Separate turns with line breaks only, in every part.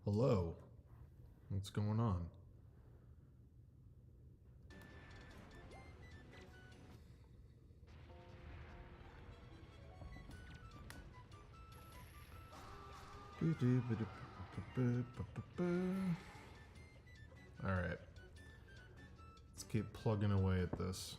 Hello. What's going on? Alright. Let's keep plugging away at this.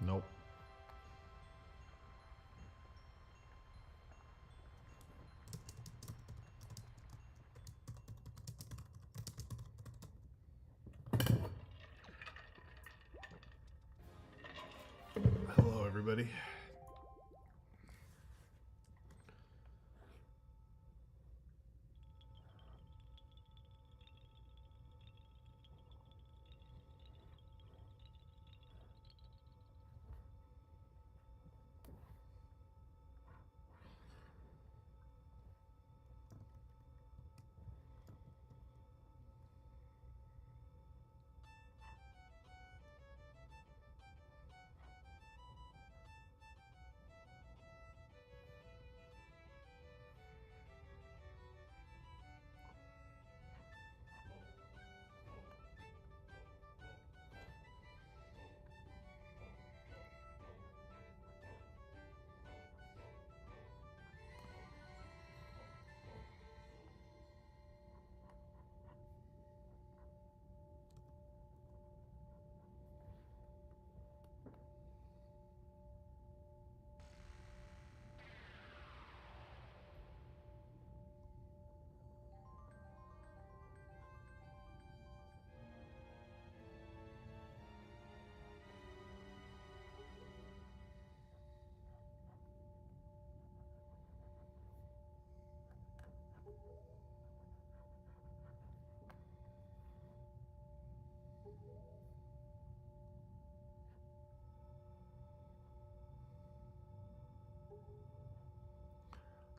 Nope. Hello, everybody.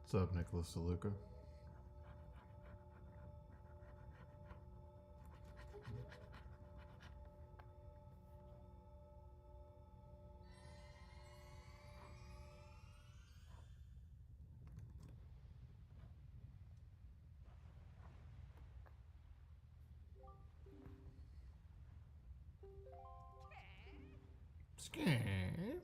What's up, Nicholas DeLuca? Scan.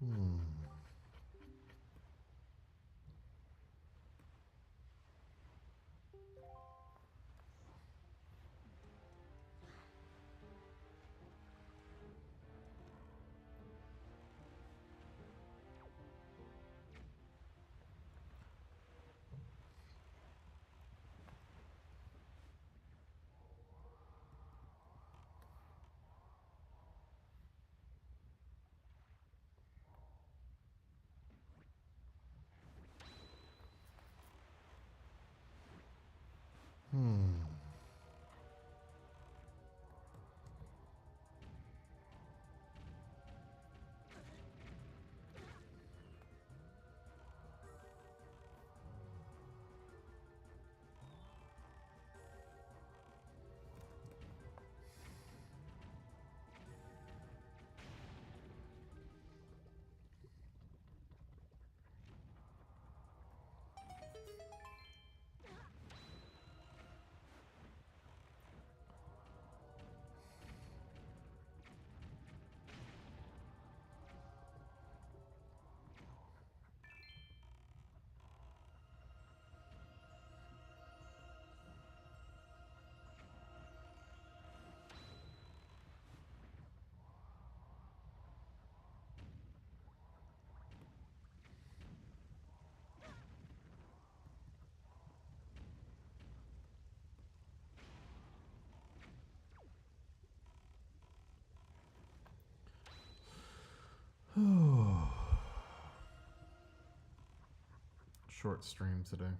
Hmm. Hmm. Short stream today.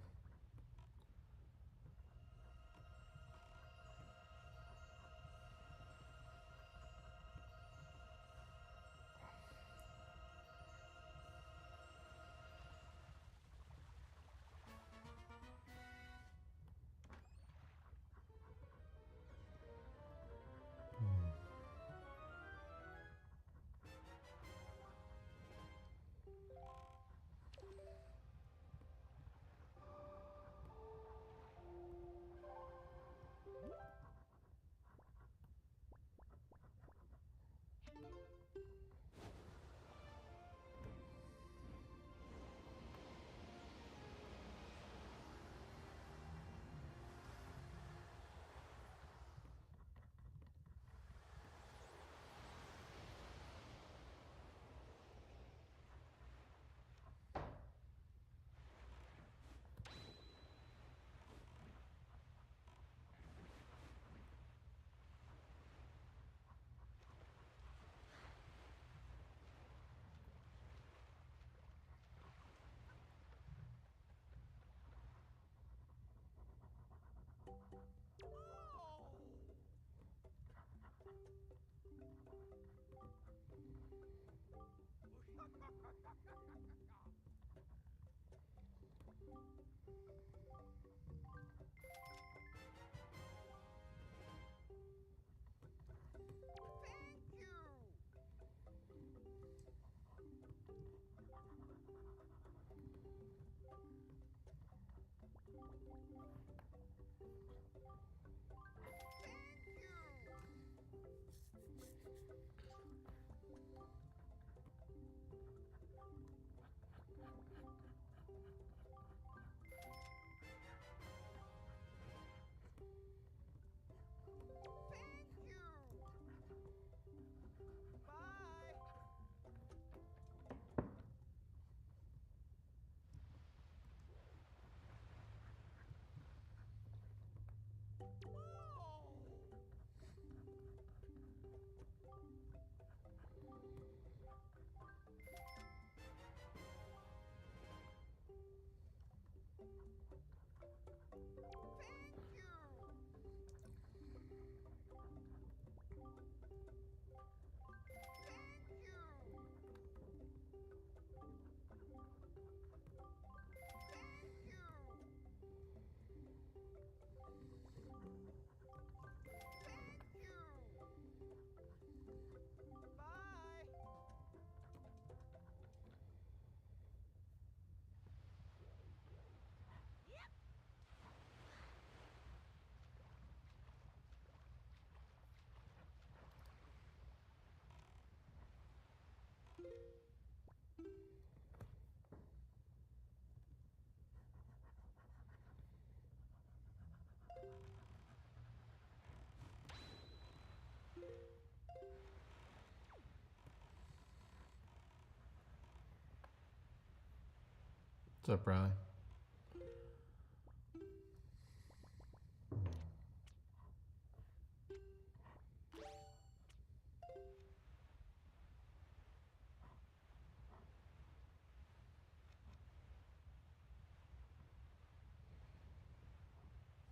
What's up, Riley?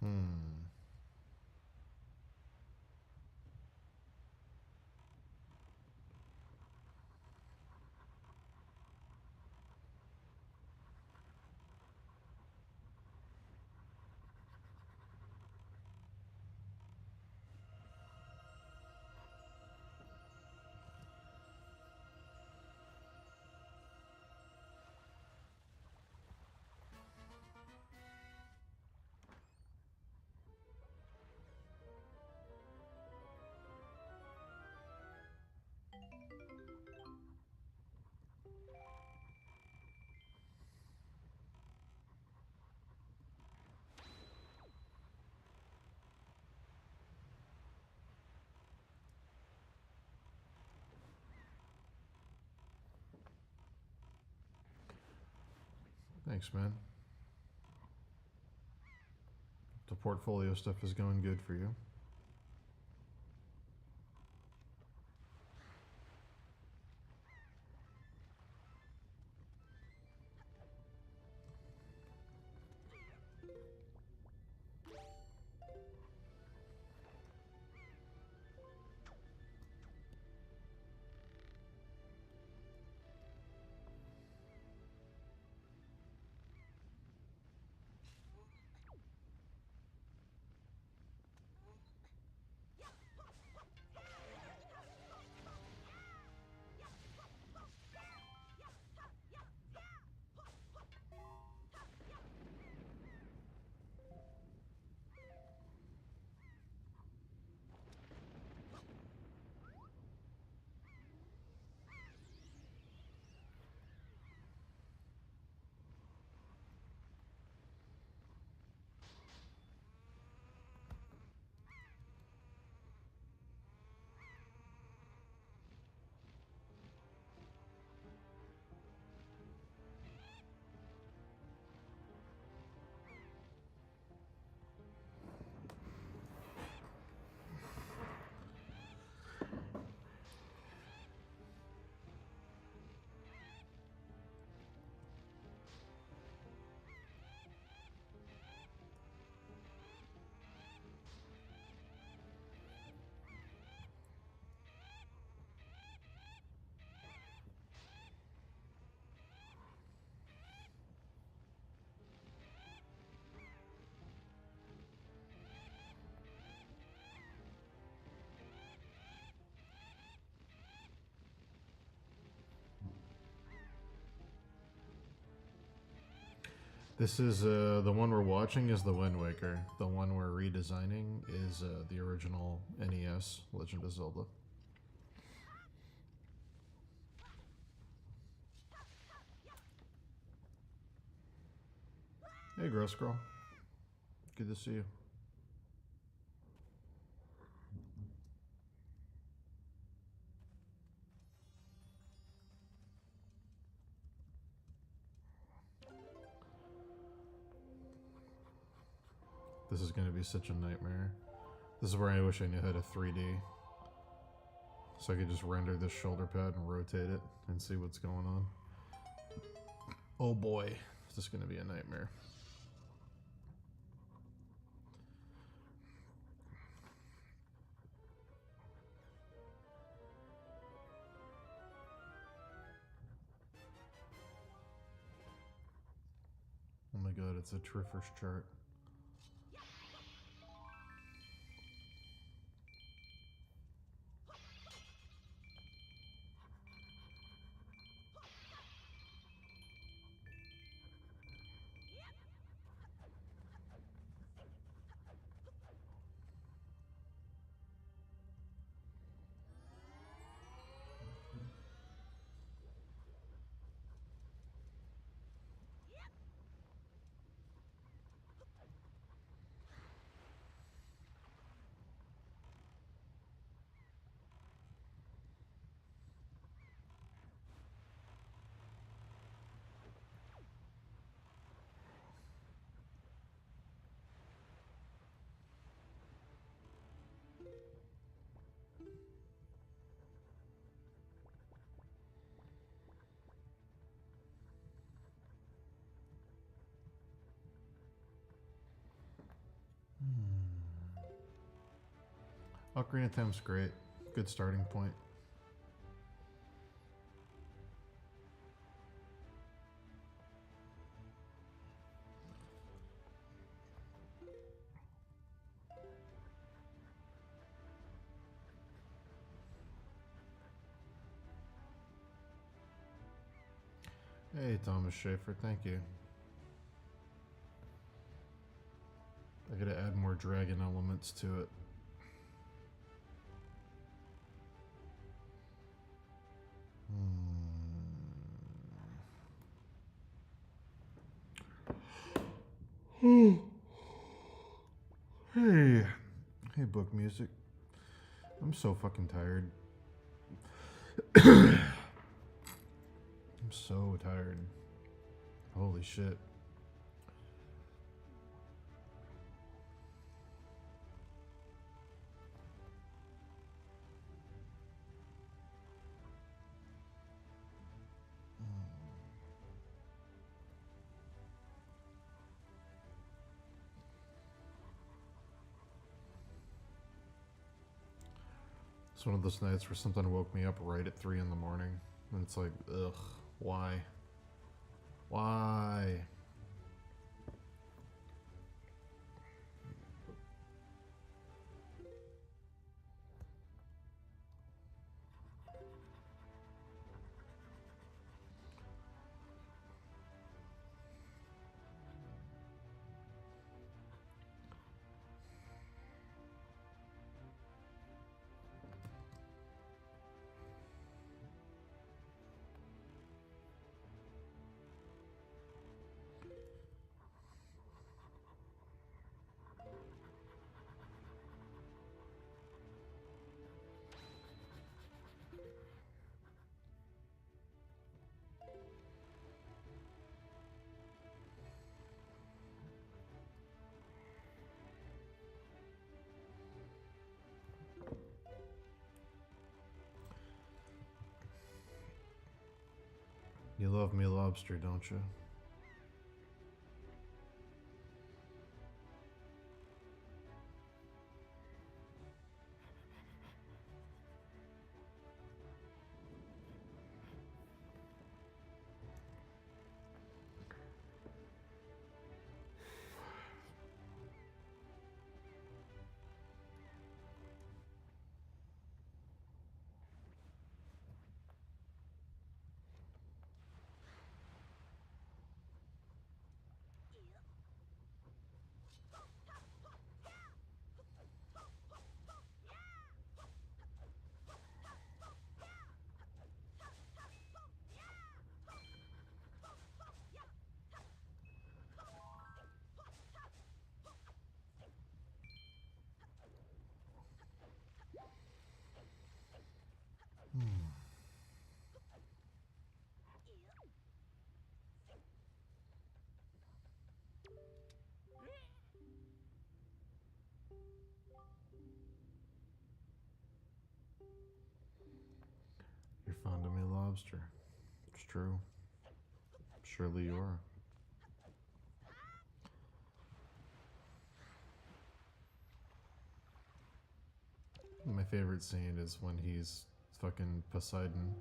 Hmm. Thanks, man. The portfolio stuff is going good for you. This is the one we're watching is the Wind Waker. The one we're redesigning is the original NES Legend of Zelda. Hey, Gross Girl. Good to see you. This is going to be such a nightmare. This is where I wish I knew how to 3D. So I could just render this shoulder pad and rotate it and see what's going on. Oh boy, this is going to be a nightmare. Oh my god, it's a Triffers chart. Ocarina of Time's great. Good starting point. Hey, Thomas Schaefer, thank you. I gotta add more dragon elements to it. Hey, hey, book music. I'm so fucking tired. I'm so tired. Holy shit. It's one of those nights where something woke me up right at 3 in the morning. And it's like, ugh, why? Why? You love me lobster, don't you? You're fond of me lobster. It's true. Surely you are. My favorite scene is when he's fucking Poseidon.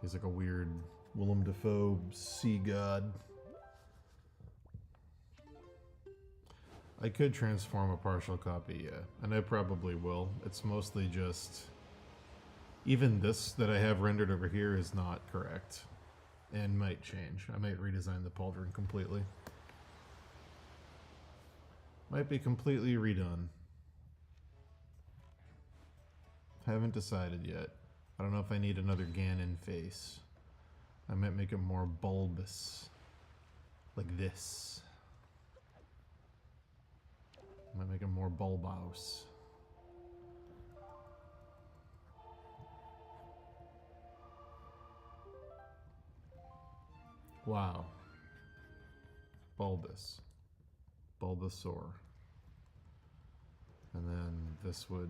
He's like a weird Willem Dafoe sea god. I could transform a partial copy, yeah. And I probably will. It's mostly just... Even this that I have rendered over here is not correct. And might change. I might redesign the pauldron completely. Might be completely redone. Haven't decided yet. I don't know if I need another Ganon face. I might make it more bulbous. Like this. I might make it more bulbous. Wow. Bulbous. Bulbasaur. And then this would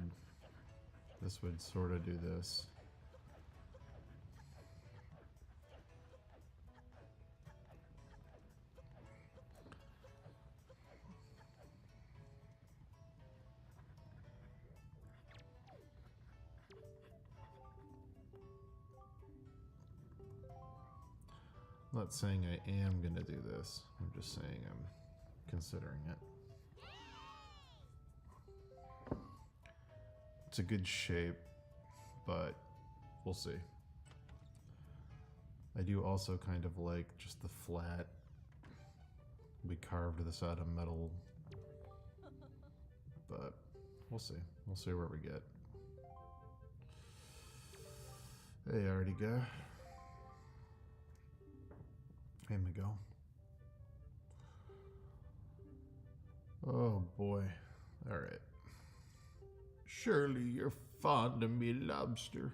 sort of do this. I'm not saying I am gonna do this. I'm just saying I'm considering it. It's a good shape, but we'll see. I do also kind of like just the flat. We carved this out of metal, but we'll see. We'll see where we get. Hey, Artiga. Hey, Miguel. Oh boy. Alright. Surely you're fond of me, lobster.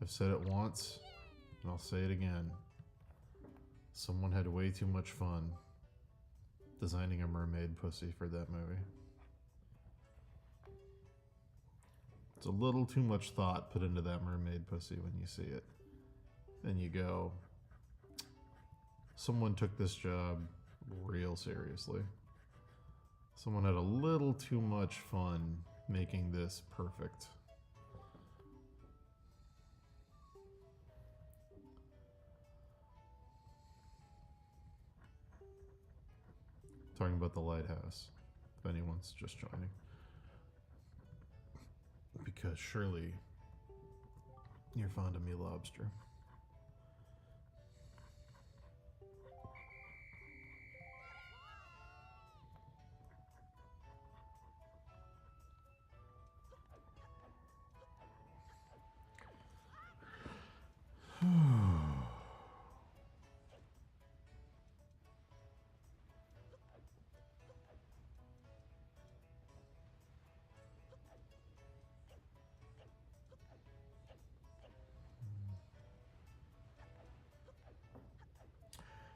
I've said it once, and I'll say it again. Someone had way too much fun designing a mermaid pussy for that movie. It's a little too much thought put into that mermaid pussy when you see it. And you go, someone took this job real seriously. Someone had a little too much fun making this perfect. Talking about the lighthouse, if anyone's just joining. Because surely you're fond of me, lobster.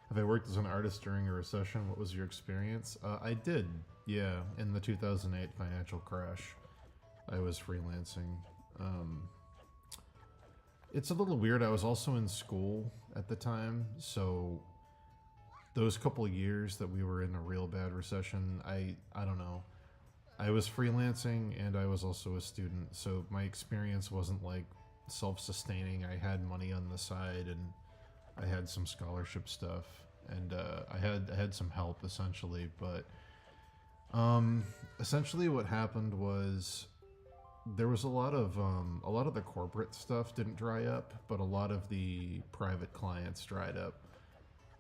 Have I worked as an artist during a recession? What was your experience? I did, yeah. In the 2008 financial crash, I was freelancing. It's a little weird. I was also in school at the time, so those couple of years that we were in a real bad recession, I don't know. I was freelancing and I was also a student, so my experience wasn't like self-sustaining. I had money on the side and I had some scholarship stuff, and I had some help essentially. But essentially, what happened was there was a lot of the corporate stuff didn't dry up, but a lot of the private clients dried up.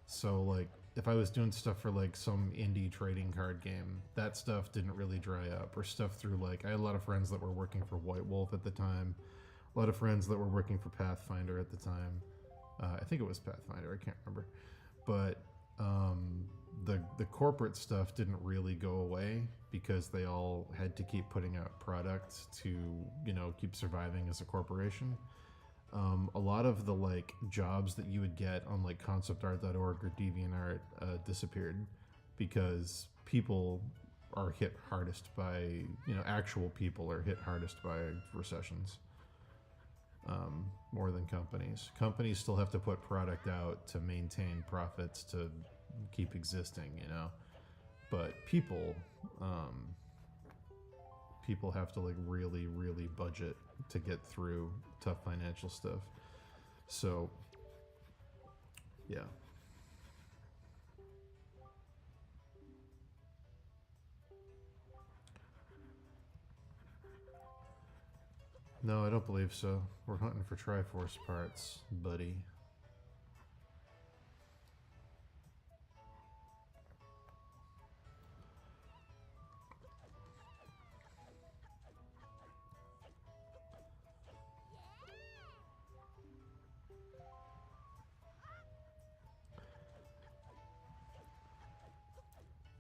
So like, if I was doing stuff for like some indie trading card game, that stuff didn't really dry up. Or stuff through like, I had a lot of friends that were working for White Wolf at the time, a lot of friends that were working for Pathfinder at the time. I think it was Pathfinder, I can't remember. But the corporate stuff didn't really go away because they all had to keep putting out product to, you know, keep surviving as a corporation. A lot of the like jobs that you would get on like conceptart.org or DeviantArt disappeared because people are hit hardest by, you know, actual people are hit hardest by recessions. More than companies. Companies still have to put product out to maintain profits to keep existing, you know. But people have to like really, really budget to get through tough financial stuff. So, yeah. No, I don't believe so. We're hunting for Triforce parts, buddy.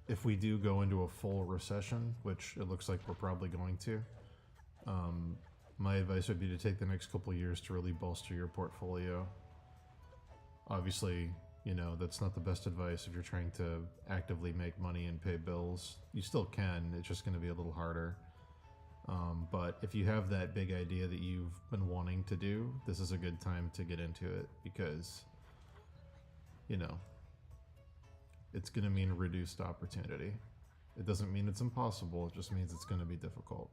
If we do go into a full recession, which it looks like we're probably going to, My advice would be to take the next couple years to really bolster your portfolio. Obviously, you know, that's not the best advice if you're trying to actively make money and pay bills. You still can, it's just going to be a little harder. But if you have that big idea that you've been wanting to do, this is a good time to get into it because, you know, it's going to mean reduced opportunity. It doesn't mean it's impossible, it just means it's going to be difficult.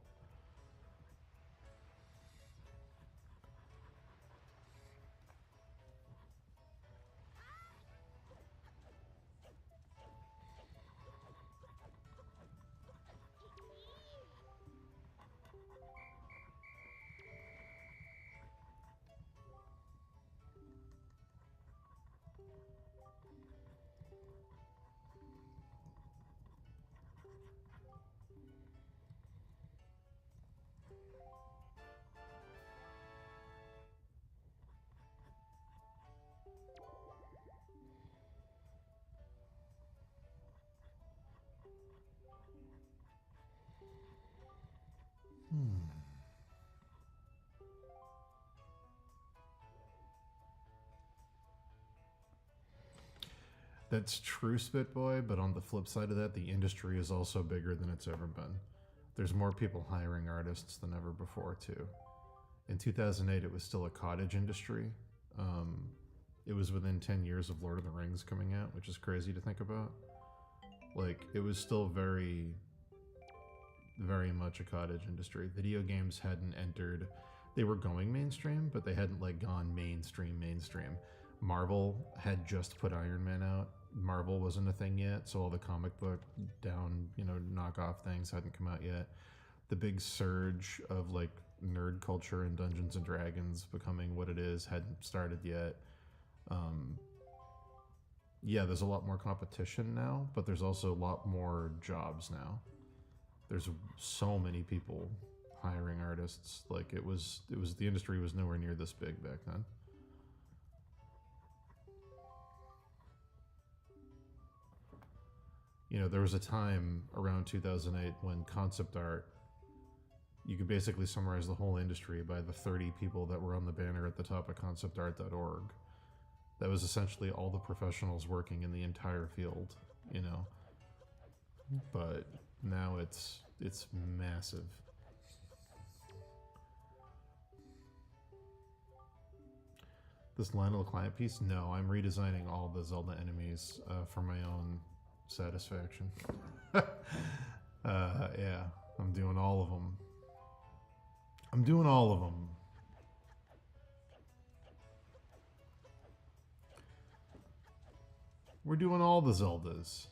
That's true, Spitboy, but on the flip side of that, the industry is also bigger than it's ever been. There's more people hiring artists than ever before, too. In 2008, it was still a cottage industry. It was within 10 years of Lord of the Rings coming out, which is crazy to think about. Like, it was still very, very much a cottage industry. Video games hadn't entered. They were going mainstream, but they hadn't, like, gone mainstream. Marvel had just put Iron Man out. Marvel wasn't a thing yet, so all the comic book down, you know, knockoff things hadn't come out yet. The big surge of like nerd culture and Dungeons and Dragons becoming what it is hadn't started yet. Yeah, there's a lot more competition now, but there's also a lot more jobs now. There's so many people hiring artists. Like it was the industry was nowhere near this big back then. You know, there was a time around 2008 when concept art, you could basically summarize the whole industry by the 30 people that were on the banner at the top of conceptart.org. That was essentially all the professionals working in the entire field, you know. But now it's massive. This Lionel client piece? No, I'm redesigning all the Zelda enemies for my own satisfaction. Yeah, I'm doing all of them. I'm doing all of them. We're doing all the Zeldas.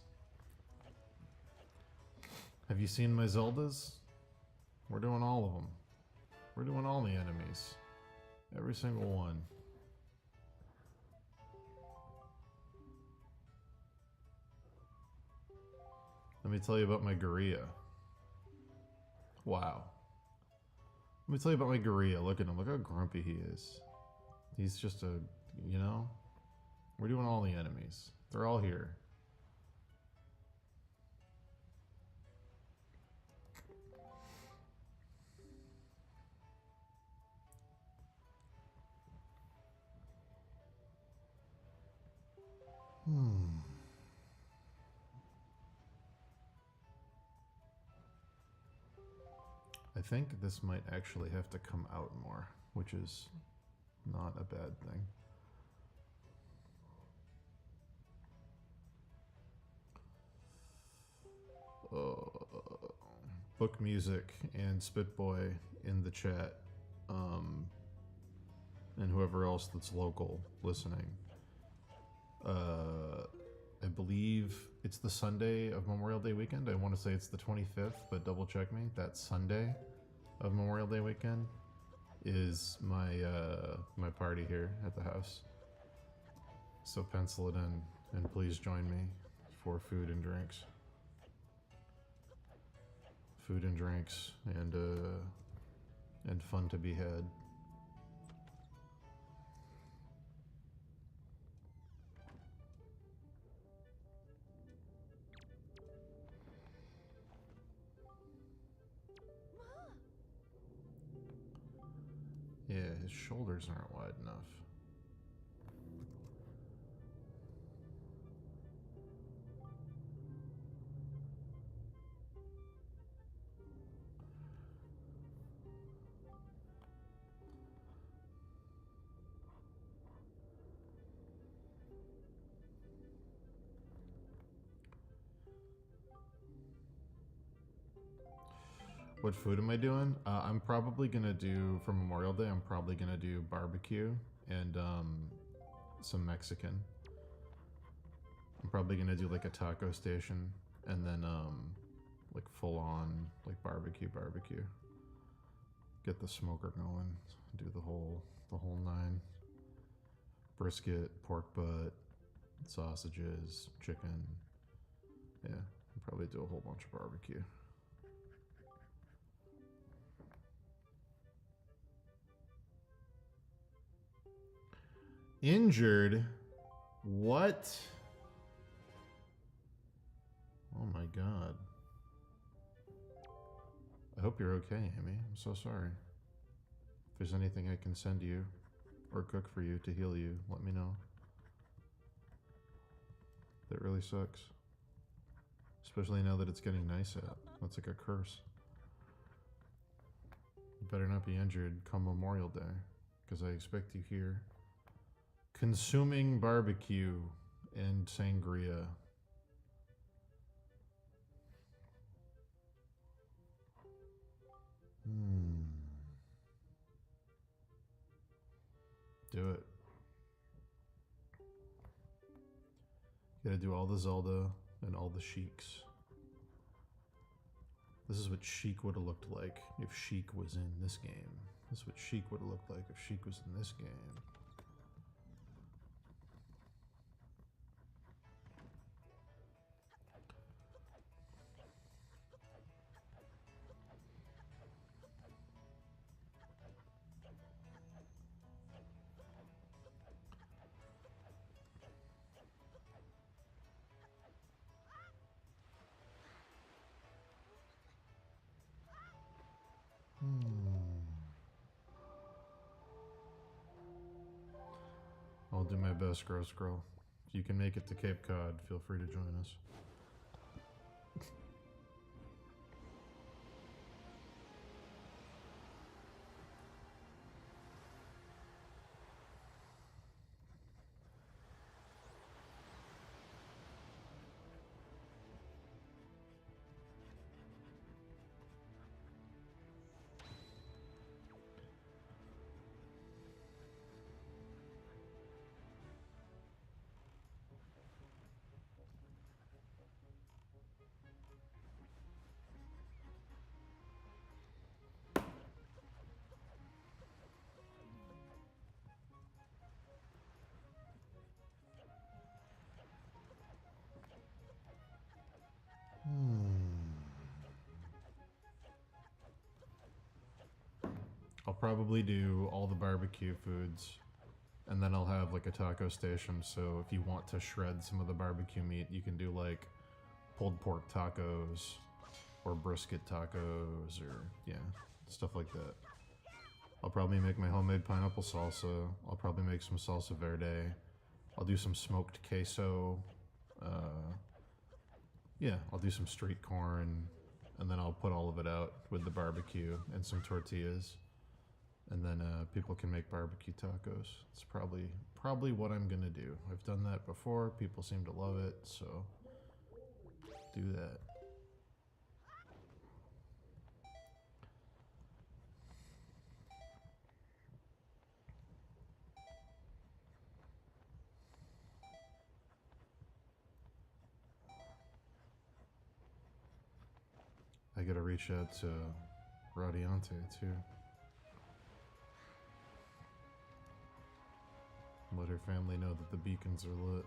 Have you seen my Zeldas? We're doing all of them. We're doing all the enemies. Every single one. Let me tell you about my gorilla. Wow. Let me tell you about my gorilla. Look at him. Look how grumpy he is. He's just a, you know? We're doing all the enemies. They're all here. I think this might actually have to come out more, which is not a bad thing. Book Music and Spitboy in the chat, and whoever else that's local listening. I believe it's the Sunday of Memorial Day weekend. I want to say it's the 25th, but double check me. That Sunday of Memorial Day weekend is my my party here at the house. So pencil it in and please join me for food and drinks. Food and drinks and fun to be had. his shoulders aren't wide enough. What food am I doing? I'm probably gonna do, for Memorial Day, I'm probably gonna do barbecue and some Mexican. I'm probably gonna do like a taco station and then like full on like barbecue. Get the smoker going, do the whole nine. Brisket, pork butt, sausages, chicken. Yeah, I'll probably do a whole bunch of barbecue. Injured? What? Oh my god. I hope you're okay, Amy. I'm so sorry. If there's anything I can send you or cook for you to heal you, let me know. That really sucks. Especially now that it's getting nice out. That's like a curse. You better not be injured come Memorial Day, because I expect you here. Consuming barbecue and sangria. Do it. You gotta do all the Zelda and all the Sheiks. This is what Sheik would have looked like if Sheik was in this game. This is what Sheik would have looked like if Sheik was in this game. I'll do my best, Gross Girl. If you can make it to Cape Cod, feel free to join us. I'll probably do all the barbecue foods, and then I'll have like a taco station, so if you want to shred some of the barbecue meat, you can do like pulled pork tacos or brisket tacos or yeah, stuff like that. I'll probably make my homemade pineapple salsa. I'll probably make some salsa verde. I'll do some smoked queso. Yeah, I'll do some street corn, and then I'll put all of it out with the barbecue and some tortillas. And then people can make barbecue tacos. It's probably what I'm gonna do. I've done that before. People seem to love it, so do that. I gotta reach out to Radiante too. Let her family know that the beacons are lit.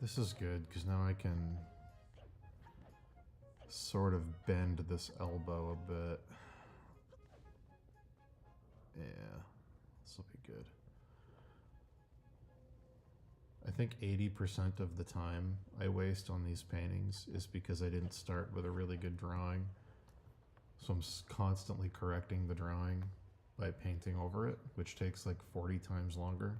This is good, because now I can sort of bend this elbow a bit. Yeah, this will be good. I think 80% of the time I waste on these paintings is because I didn't start with a really good drawing. So I'm constantly correcting the drawing by painting over it, which takes like 40 times longer.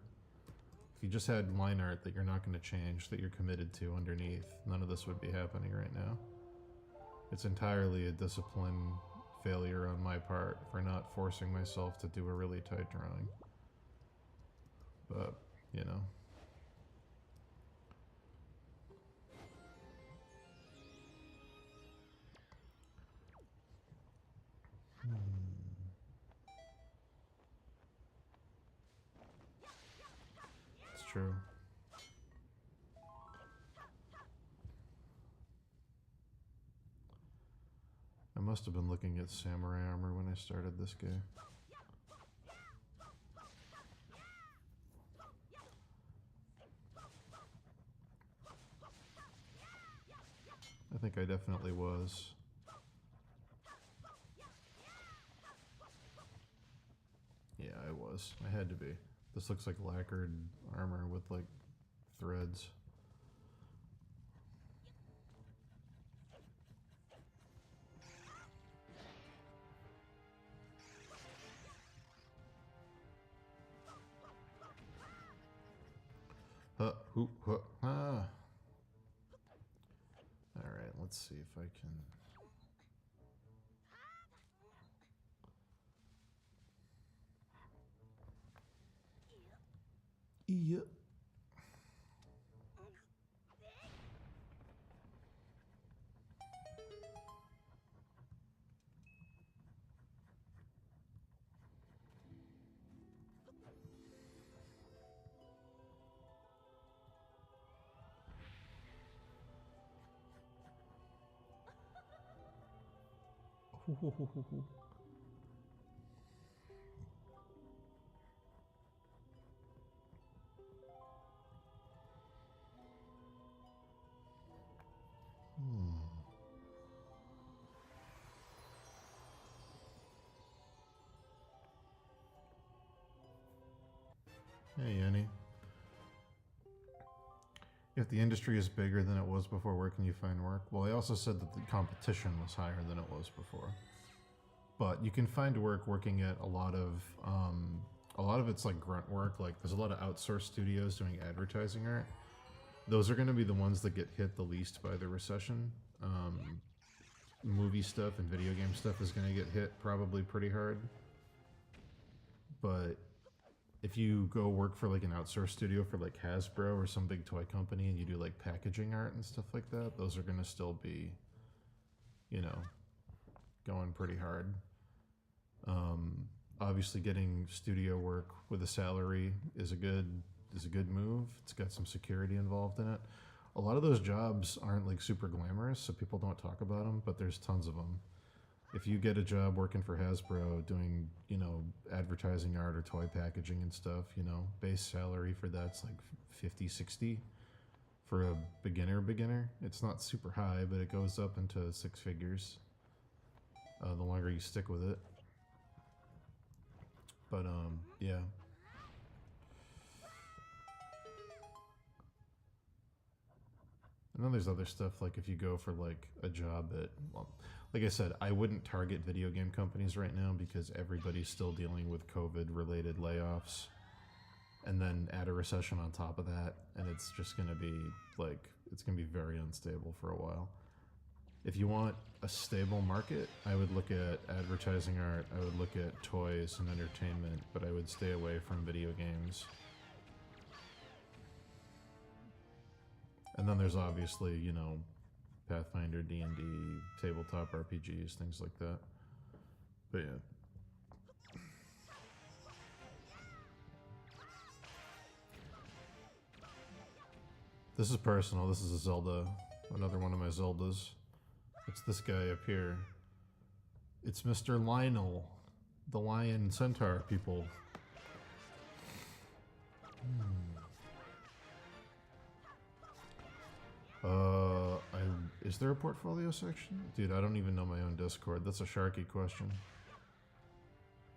If you just had line art that you're not going to change, that you're committed to underneath, none of this would be happening right now. It's entirely a discipline failure on my part for not forcing myself to do a really tight drawing. But, you know. It's true. I must have been looking at samurai armor when I started this game. I think I definitely was. Yeah, I was. I had to be. This looks like lacquered armor with like threads. Ah. Alright, let's see if I can... Yeah. Hey, Annie. If the industry is bigger than it was before, where can you find work? Well, I also said that the competition was higher than it was before. But you can find work working at a lot of it's like grunt work. Like there's a lot of outsourced studios doing advertising art. Those are going to be the ones that get hit the least by the recession. Movie stuff and video game stuff is going to get hit probably pretty hard. But if you go work for like an outsourced studio for like Hasbro or some big toy company and you do like packaging art and stuff like that, those are going to still be, you know, going pretty hard. Obviously getting studio work with a salary is a good move. It's got some security involved in it. A lot of those jobs aren't like super glamorous, so people don't talk about them, but there's tons of them. If you get a job working for Hasbro doing, you know, advertising art or toy packaging and stuff, you know, base salary for that's like 50, 60 for a beginner. It's not super high, but it goes up into six figures the longer you stick with it. But, yeah. And then there's other stuff, like if you go for like a job at, well, like I said, I wouldn't target video game companies right now because everybody's still dealing with COVID-related layoffs. And then add a recession on top of that, and it's just going to be like, it's going to be very unstable for a while. If you want a stable market, I would look at advertising art, I would look at toys and entertainment, but I would stay away from video games. And then there's obviously, you know, Pathfinder, D&D, tabletop RPGs, things like that. But yeah. This is personal. This is a Zelda. Another one of my Zeldas. It's this guy up here. It's Mr. Lionel, the lion centaur people. Is there a portfolio section? Dude, I don't even know my own Discord. That's a Sharky question.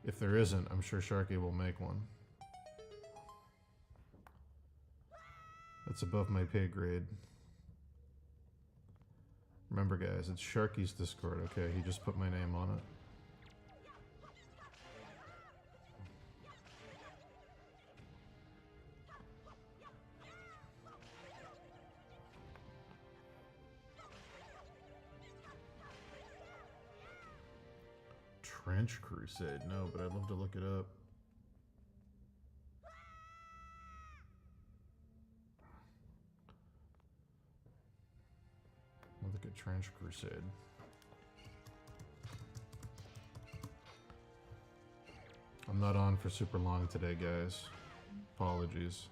If there isn't, I'm sure Sharky will make one. That's above my pay grade. Remember, guys, it's Sharky's Discord. Okay, he just put my name on it. Trench Crusade? No, but I'd love to look it up. I'll look at Trench Crusade. I'm not on for super long today, guys. Apologies.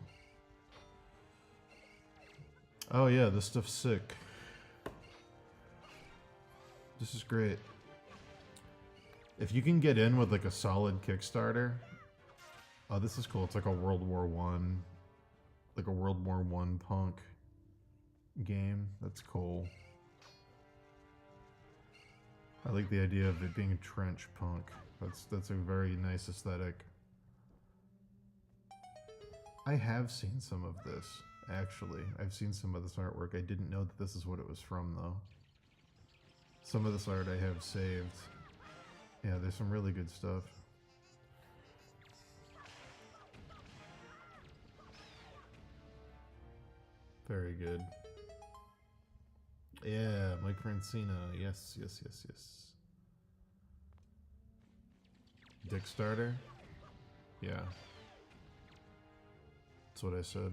Oh yeah, this stuff's sick. This is great. If you can get in with like a solid Kickstarter, oh, this is cool. It's like a World War One, like a World War One punk game. That's cool. I like the idea of it being trench punk. That's a very nice aesthetic. I have seen some of this, actually. I've seen some of this artwork. I didn't know that this is what it was from, though. Some of this art I have saved. Yeah, there's some really good stuff. Very good. Yeah, Mike Francina. Yes, yes, yes, yes. Dickstarter? Yeah. That's what I said.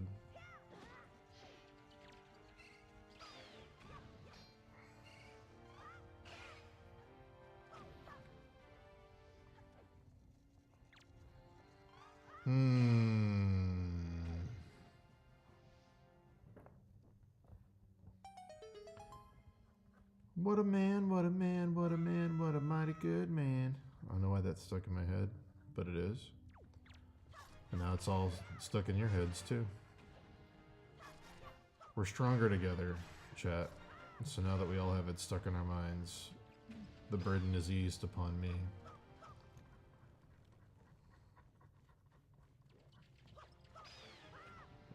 What a man, what a man, what a man, what a mighty good man. I don't know why that's stuck in my head, but it is. And now it's all stuck in your heads too. We're stronger together, chat. So now that we all have it stuck in our minds, the burden is eased upon me.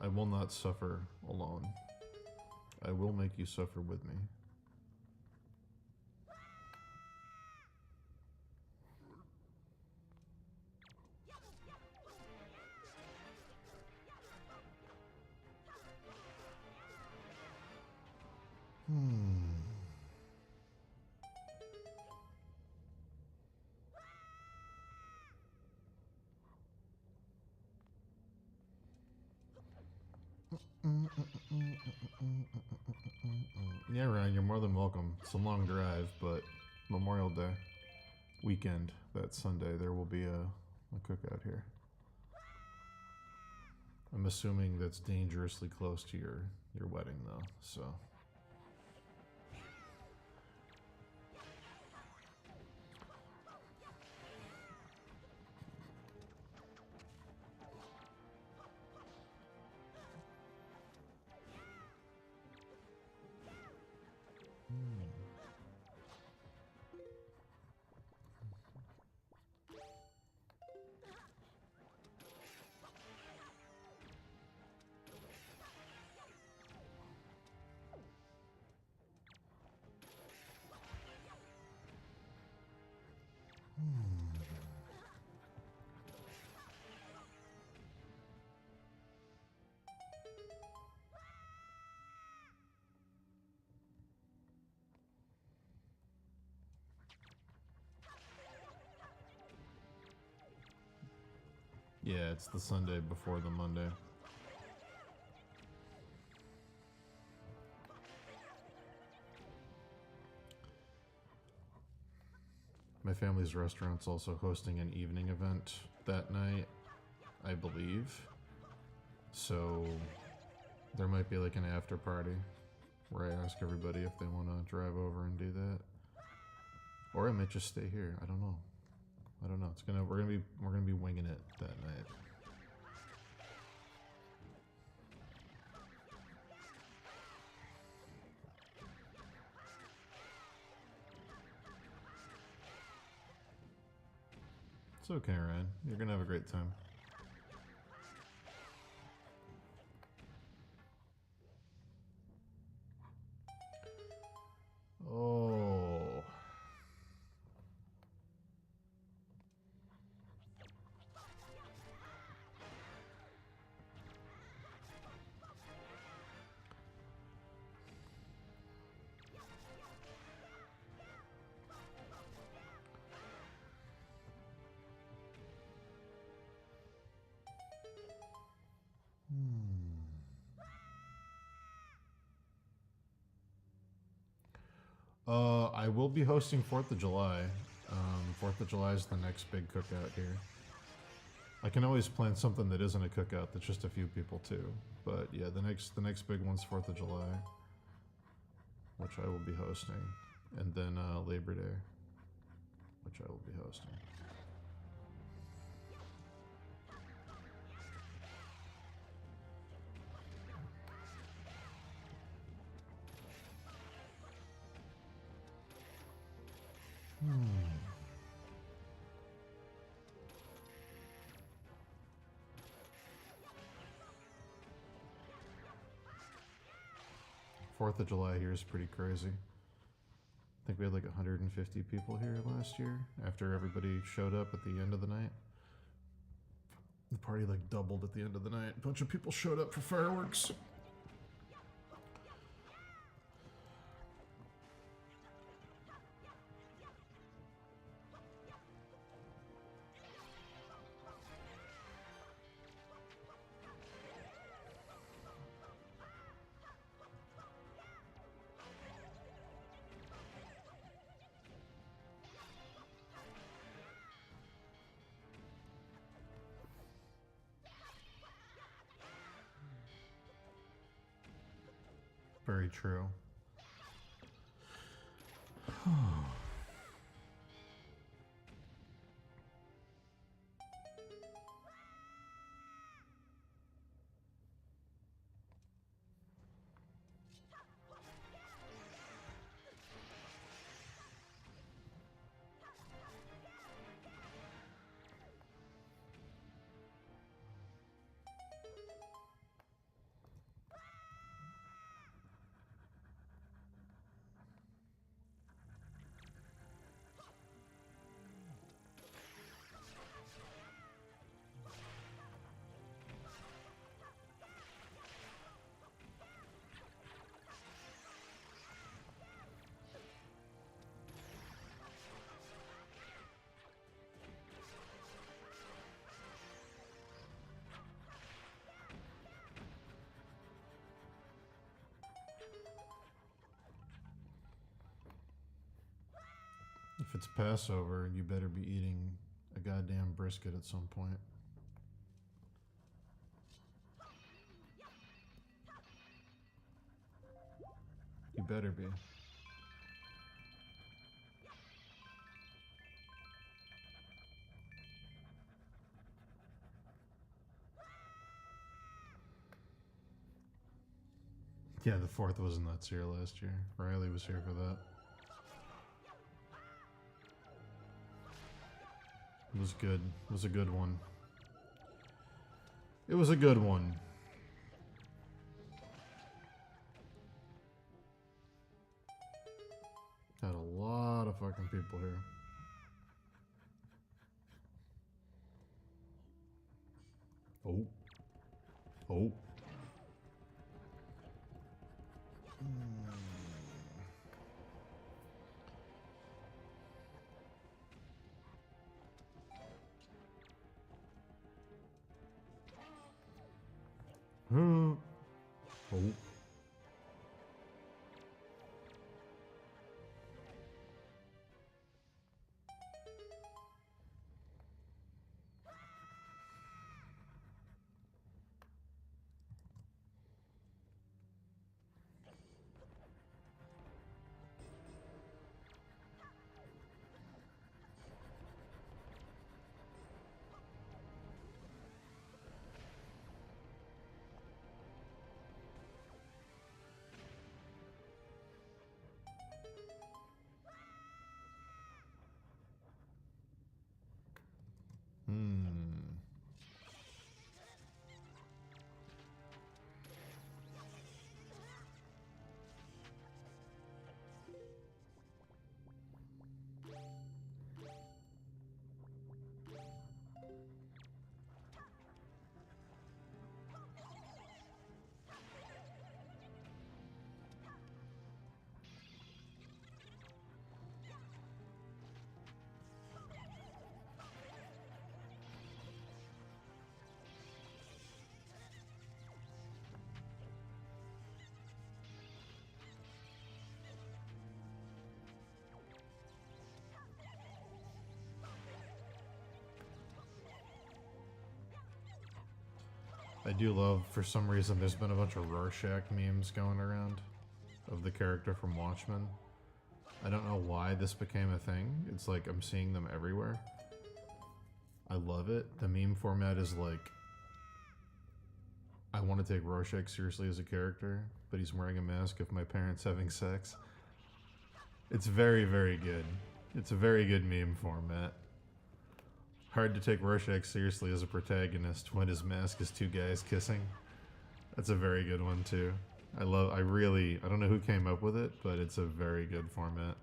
I will not suffer alone. I will make you suffer with me. Yeah, Ryan, you're more than welcome. It's a long drive, but Memorial Day weekend, that Sunday, there will be a cookout here. I'm assuming that's dangerously close to your wedding, though, so... Yeah, it's the Sunday before the Monday. My family's restaurant's also hosting an evening event that night, I believe. So there might be like an after party where I ask everybody if they want to drive over and do that. Or I might just stay here. I don't know. I don't know. We're gonna be winging it that night. It's okay, Ryan. You're gonna have a great time. Oh. I will be hosting 4th of July. 4th of July is the next big cookout here. I can always plan something that isn't a cookout that's just a few people too. But yeah, the next big one's 4th of July, which I will be hosting. And then Labor Day, which I will be hosting. Hmm. 4th of July here is pretty crazy. I think we had like 150 people here last year after everybody showed up at the end of the night. The party like doubled at the end of the night. A bunch of people showed up for fireworks. Very true. If it's Passover, you better be eating a goddamn brisket at some point. You better be. Yeah, the 4th was nuts here last year. Riley was here for that. It was good. It was a good one. It was a good one. Had a lot of fucking people here. Oh. Oh. Oh. Hmm. I do love, for some reason, there's been a bunch of Rorschach memes going around of the character from Watchmen. I don't know why this became a thing. It's like I'm seeing them everywhere. I love it. The meme format is like, I want to take Rorschach seriously as a character, but he's wearing a mask of my parents having sex. It's very, very good. It's a very good meme format. Hard to take Rorschach seriously as a protagonist when his mask is two guys kissing. That's a very good one too. I don't know who came up with it, but it's a very good format.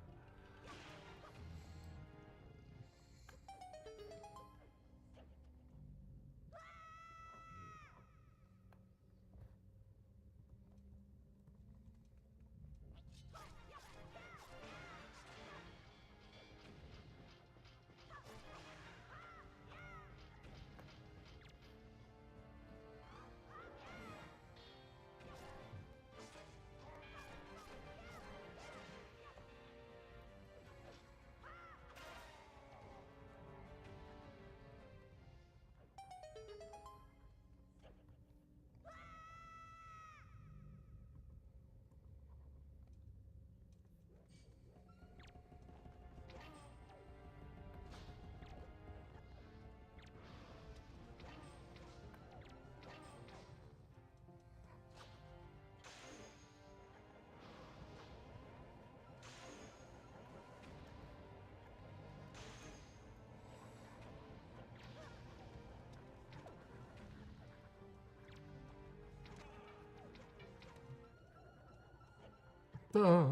Duh.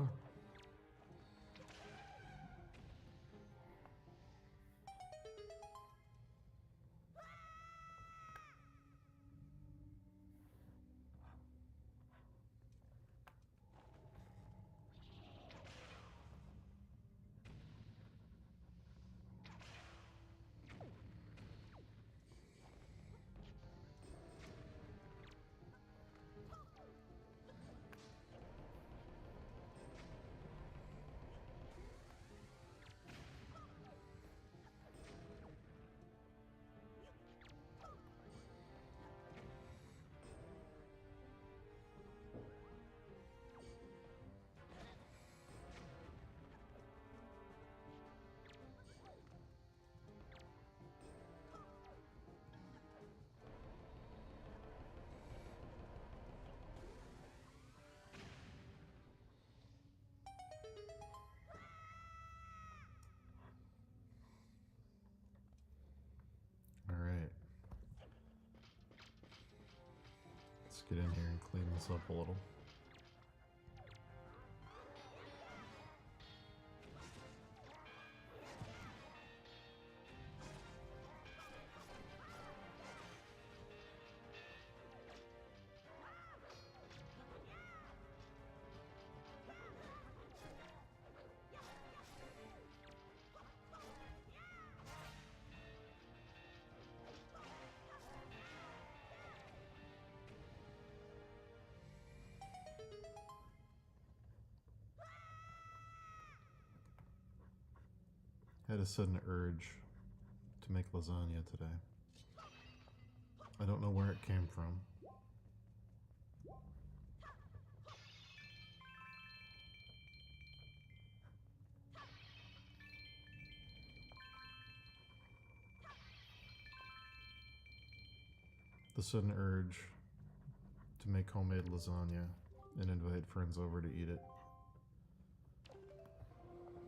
Alright. Let's get in here and clean this up a little. I had a sudden urge to make lasagna today. I don't know where it came from. The sudden urge to make homemade lasagna and invite friends over to eat it.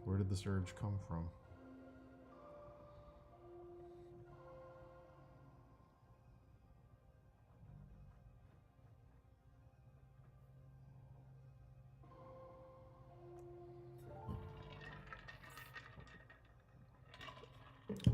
Where did this urge come from? I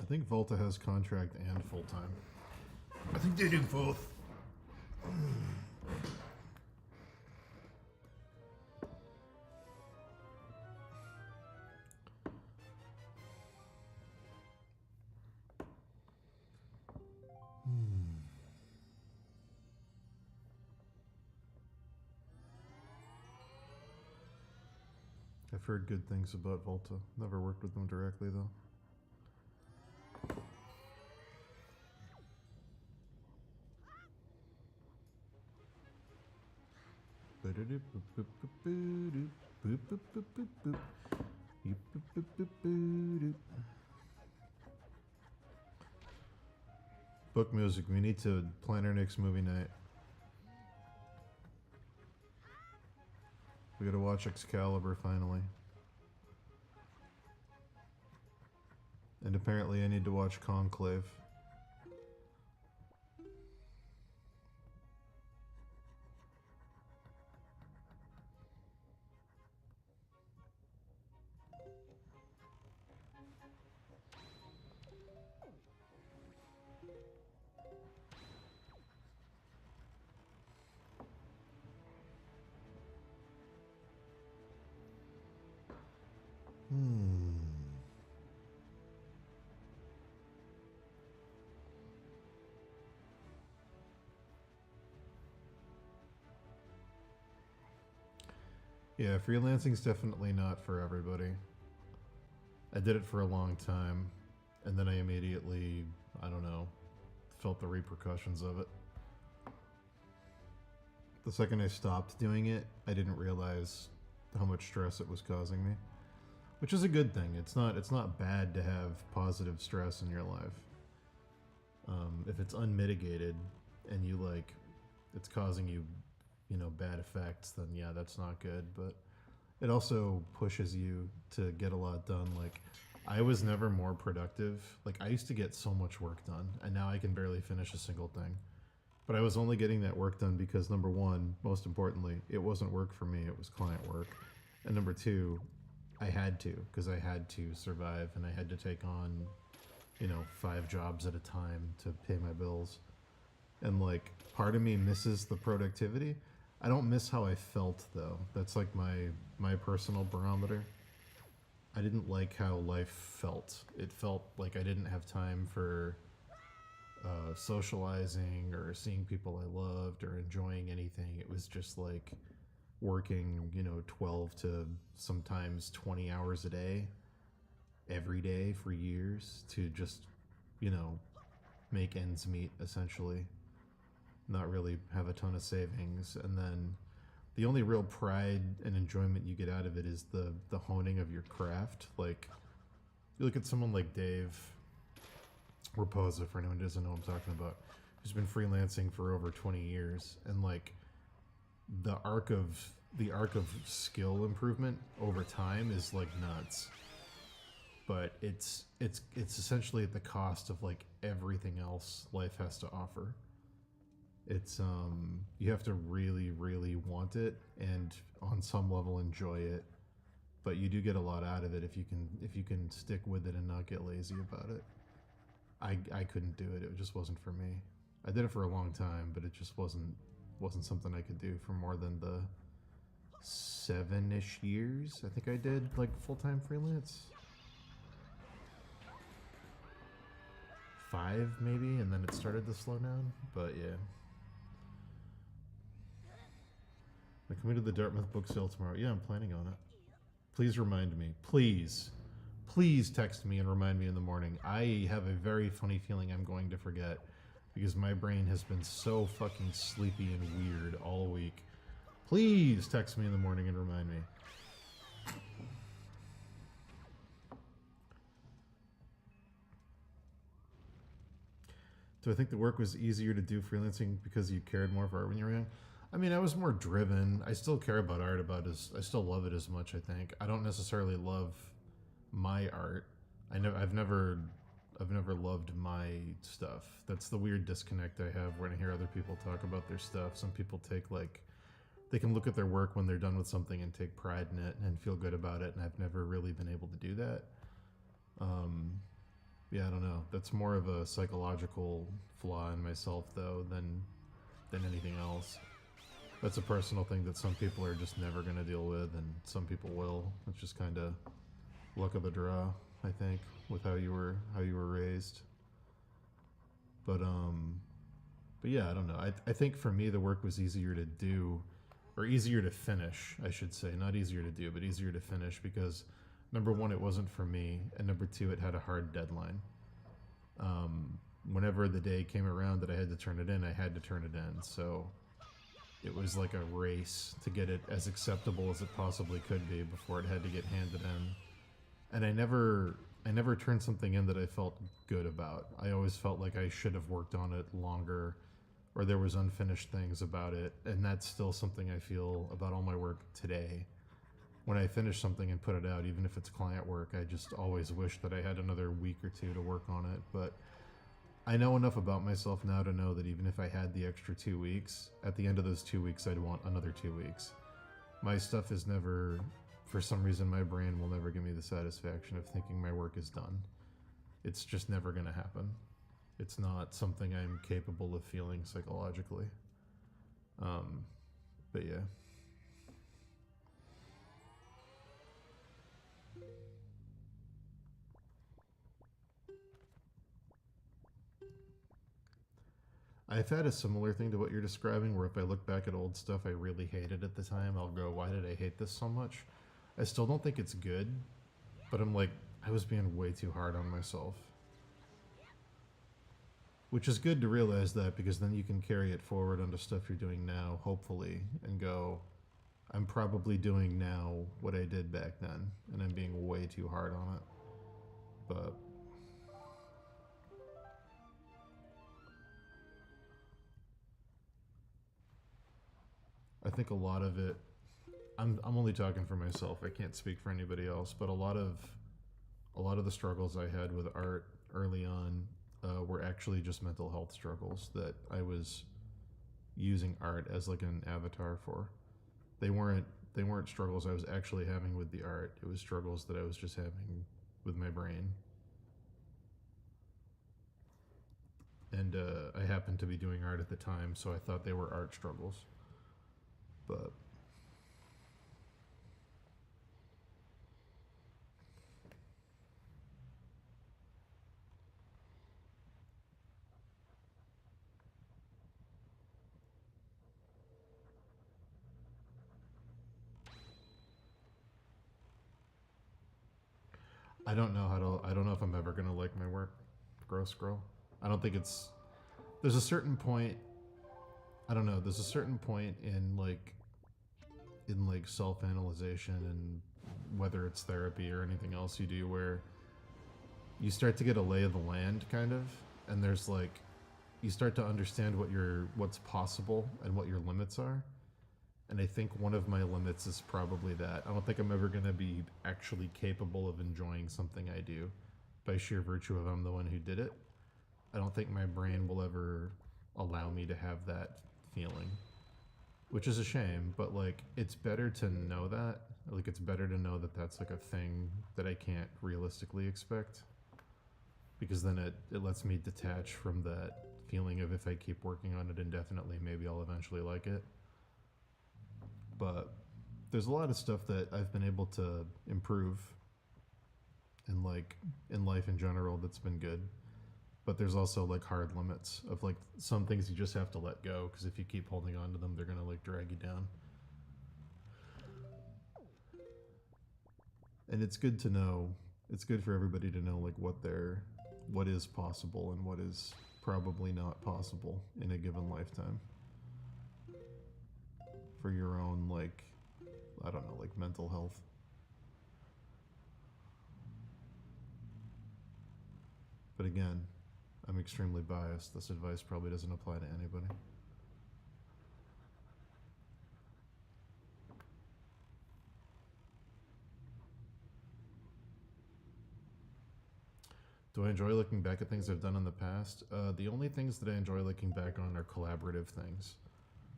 think Volta has contract and full-time. I think they do both. I've heard good things about Volta. Never worked with them directly, though. Book music. We need to plan our next movie night. We gotta watch Excalibur finally. And apparently I need to watch Conclave. Yeah, freelancing's definitely not for everybody. I did it for a long time, and then I immediately, I don't know, felt the repercussions of it. The second I stopped doing it, I didn't realize how much stress it was causing me. Which is a good thing. It's not bad to have positive stress in your life. If it's unmitigated and you like, it's causing you, bad effects, then yeah, that's not good. But it also pushes you to get a lot done. Like, I was never more productive. Like, I used to get so much work done, and now I can barely finish a single thing. But I was only getting that work done because, number one, most importantly, it wasn't work for me, it was client work. And number two, I had to, because I had to survive, and I had to take on, 5 jobs at a time to pay my bills. And, like, part of me misses the productivity. I don't miss how I felt, though. That's, like, my personal barometer. I didn't like how life felt. It felt like I didn't have time for socializing or seeing people I loved or enjoying anything. It was just like working, 12 to sometimes 20 hours a day, every day for years to just, make ends meet, essentially. Not really have a ton of savings. And then the only real pride and enjoyment you get out of it is the honing of your craft. Like, you look at someone like Dave Raposa, for anyone who doesn't know what I'm talking about, who's been freelancing for over 20 years, and like the arc of skill improvement over time is like nuts. But it's essentially at the cost of like everything else life has to offer. It's you have to really, really want it and on some level enjoy it. But you do get a lot out of it if you can stick with it and not get lazy about it. I couldn't do it. It just wasn't for me. I did it for a long time, but it just wasn't something I could do for more than the 7-ish years I think I did like full-time freelance. 5 maybe, and then it started to slow down. But yeah. I'm coming to the Dartmouth book sale tomorrow. Yeah, I'm planning on it. Please remind me. Please text me and remind me in the morning. I have a very funny feeling I'm going to forget because my brain has been so fucking sleepy and weird all week. Please text me in the morning and remind me. Do I think the work was easier to do freelancing because you cared more for art when you were young? I mean, I was more driven. I still care about art I still love it as much, I think. I don't necessarily love my art. I've never loved my stuff. That's the weird disconnect I have when I hear other people talk about their stuff. Some people take like they can look at their work when they're done with something and take pride in it and feel good about it, and I've never really been able to do that. Um, yeah, I don't know. That's more of a psychological flaw in myself though than anything else. That's a personal thing that some people are just never going to deal with, and some people will. It's just kind of luck of the draw, I think, with how you were raised. But but yeah, I don't know. I think for me the work was easier to do, or easier to finish, I should say. Not easier to do, but easier to finish because number one, it wasn't for me, and number two, it had a hard deadline. Whenever the day came around that I had to turn it in, I had to turn it in. So it was like a race to get it as acceptable as it possibly could be before it had to get handed in. And I never turned something in that I felt good about. I always felt like I should have worked on it longer, or there was unfinished things about it, and that's still something I feel about all my work today. When I finish something and put it out, even if it's client work, I just always wish that I had another week or two to work on it. But I know enough about myself now to know that even if I had the extra 2 weeks, at the end of those 2 weeks, I'd want another 2 weeks. My stuff is never, for some reason, my brain will never give me the satisfaction of thinking my work is done. It's just never going to happen. It's not something I'm capable of feeling psychologically. But yeah. I've had a similar thing to what you're describing, where if I look back at old stuff I really hated at the time, I'll go, why did I hate this so much? I still don't think it's good, but I'm like, I was being way too hard on myself. Which is good to realize that, because then you can carry it forward onto stuff you're doing now, hopefully, and go, I'm probably doing now what I did back then, and I'm being way too hard on it. But I think a lot of it, I'm only talking for myself. I can't speak for anybody else, but a lot of the struggles I had with art early on were actually just mental health struggles that I was using art as like an avatar for. They weren't struggles I was actually having with the art. It was struggles that I was just having with my brain. And I happened to be doing art at the time, so I thought they were art struggles. But I don't know if I'm ever gonna like my work. Gross girl. I don't think it's. There's a certain point. I don't know. There's a certain point in like self-analyzation and whether it's therapy or anything else you do where you start to get a lay of the land kind of, and there's like you start to understand what's possible and what your limits are. And I think one of my limits is probably that. I don't think I'm ever going to be actually capable of enjoying something I do by sheer virtue of I'm the one who did it. I don't think my brain will ever allow me to have that feeling, which is a shame, but like it's better to know that. Like it's better to know that that's like a thing that I can't realistically expect, because then it lets me detach from that feeling of if I keep working on it indefinitely, maybe I'll eventually like it. But there's a lot of stuff that I've been able to improve in like in life in general that's been good. But there's also like hard limits of like some things you just have to let go, because if you keep holding on to them, they're gonna like drag you down. And it's good to know. It's good for everybody to know like what is possible and what is probably not possible in a given lifetime for your own like I don't know, like mental health. But again, I'm extremely biased. This advice probably doesn't apply to anybody. Do I enjoy looking back at things I've done in the past? The only things that I enjoy looking back on are collaborative things.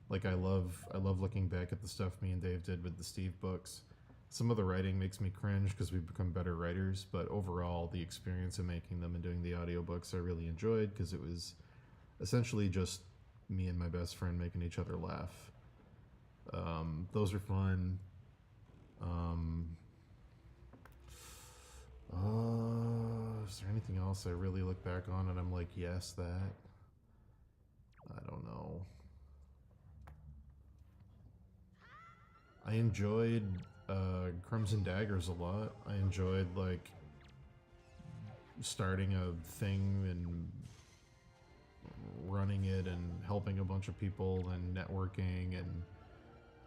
Like I love looking back at the stuff me and Dave did with the Steve books. Some of the writing makes me cringe because we've become better writers, but overall the experience of making them and doing the audiobooks I really enjoyed because it was essentially just me and my best friend making each other laugh. Those are fun. Is there anything else I really look back on and I'm like, yes, that? I don't know. I enjoyed Crimson Daggers a lot. I enjoyed like starting a thing and running it and helping a bunch of people and networking and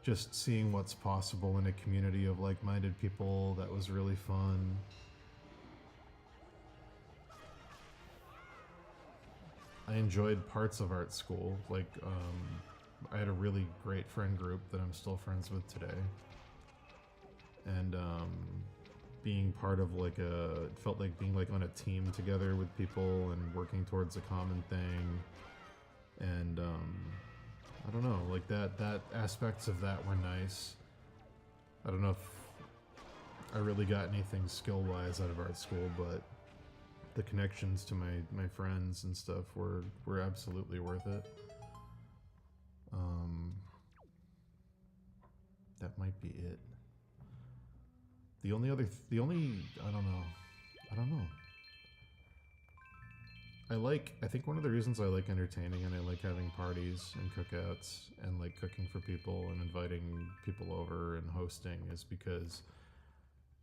just seeing what's possible in a community of like-minded people. That was really fun. I enjoyed parts of art school. Like, I had a really great friend group that I'm still friends with today. And being part of like it felt like being like on a team together with people and working towards a common thing. And I don't know, like that aspects of that were nice. I don't know if I really got anything skill-wise out of art school, but the connections to my friends and stuff were absolutely worth it. That might be it. The only I don't know. I think one of the reasons I like entertaining and I like having parties and cookouts and like cooking for people and inviting people over and hosting is because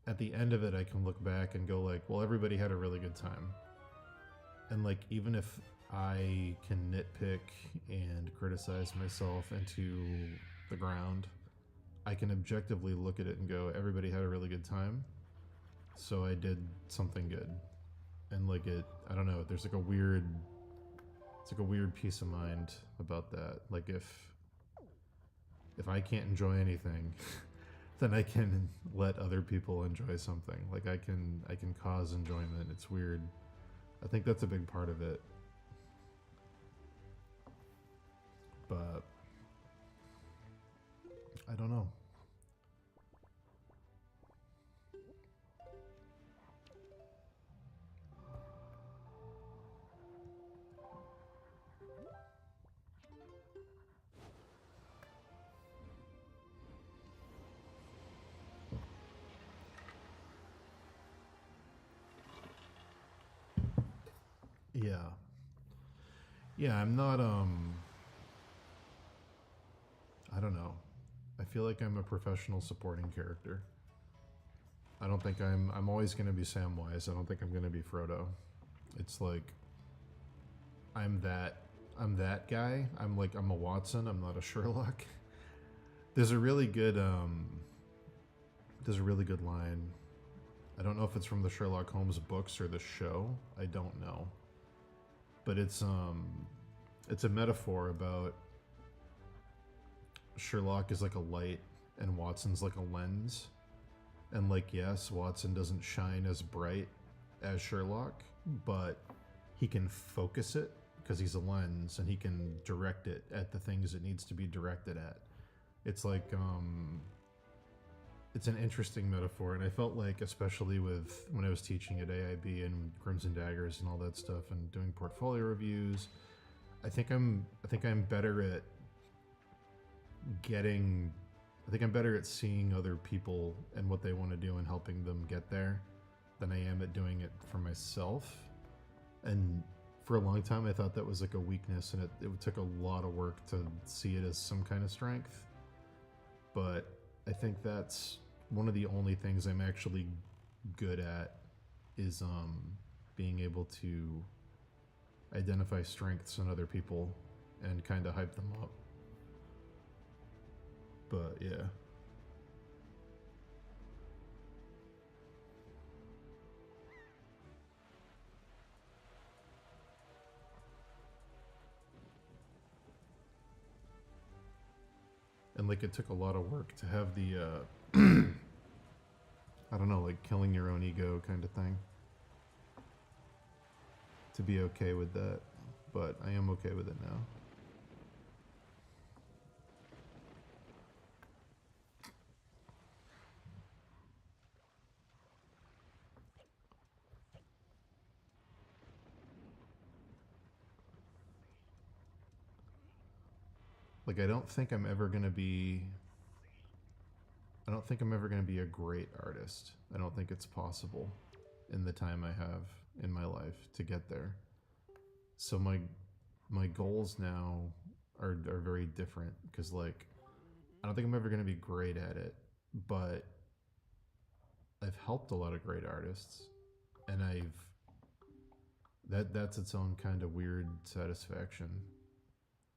at the end of it I can look back and go like, well, everybody had a really good time. And like, even if I can nitpick and criticize myself into the ground, I can objectively look at it and go, everybody had a really good time, so I did something good. And like I don't know, there's like a weird peace of mind about that. Like if I can't enjoy anything, then I can let other people enjoy something. Like I can cause enjoyment. It's weird. I think that's a big part of it. But I don't know. Yeah. Yeah, I'm not I don't know. I feel like I'm a professional supporting character. I don't think I'm always going to be Samwise. I don't think I'm going to be Frodo. It's like I'm that guy. I'm a Watson. I'm not a Sherlock. There's a really good line. I don't know if it's from the Sherlock Holmes books or the show. I don't know. But it's a metaphor about Sherlock is like a light and Watson's like a lens. And like, yes, Watson doesn't shine as bright as Sherlock, but he can focus it because he's a lens and he can direct it at the things it needs to be directed at. It's like, it's an interesting metaphor. And I felt like, especially with when I was teaching at AIB and Crimson Daggers and all that stuff and doing portfolio reviews, I think I'm better at seeing other people and what they want to do and helping them get there than I am at doing it for myself. And for a long time I thought that was like a weakness, and it took a lot of work to see it as some kind of strength. But I think that's one of the only things I'm actually good at is being able to identify strengths in other people and kind of hype them up. But yeah. And like, it took a lot of work to have the I don't know, like killing your own ego kind of thing. to be okay with that, but I am okay with it now. Like, I don't think I'm ever gonna be. I don't think I'm ever gonna be a great artist. I don't think it's possible in the time I have in my life to get there. So my goals now are very different because like I don't think I'm ever gonna be great at it, but I've helped a lot of great artists, and that's its own kind of weird satisfaction.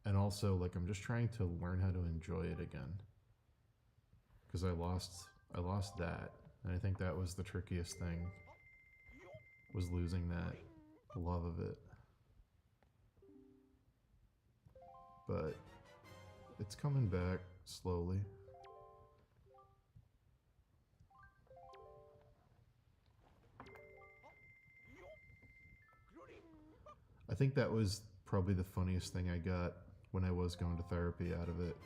And also like I'm just trying to learn how to enjoy it again because I lost that, and I think that was the trickiest thing, was losing that love of it. But it's coming back slowly. I think that was probably the funniest thing I got when I was going to therapy out of it.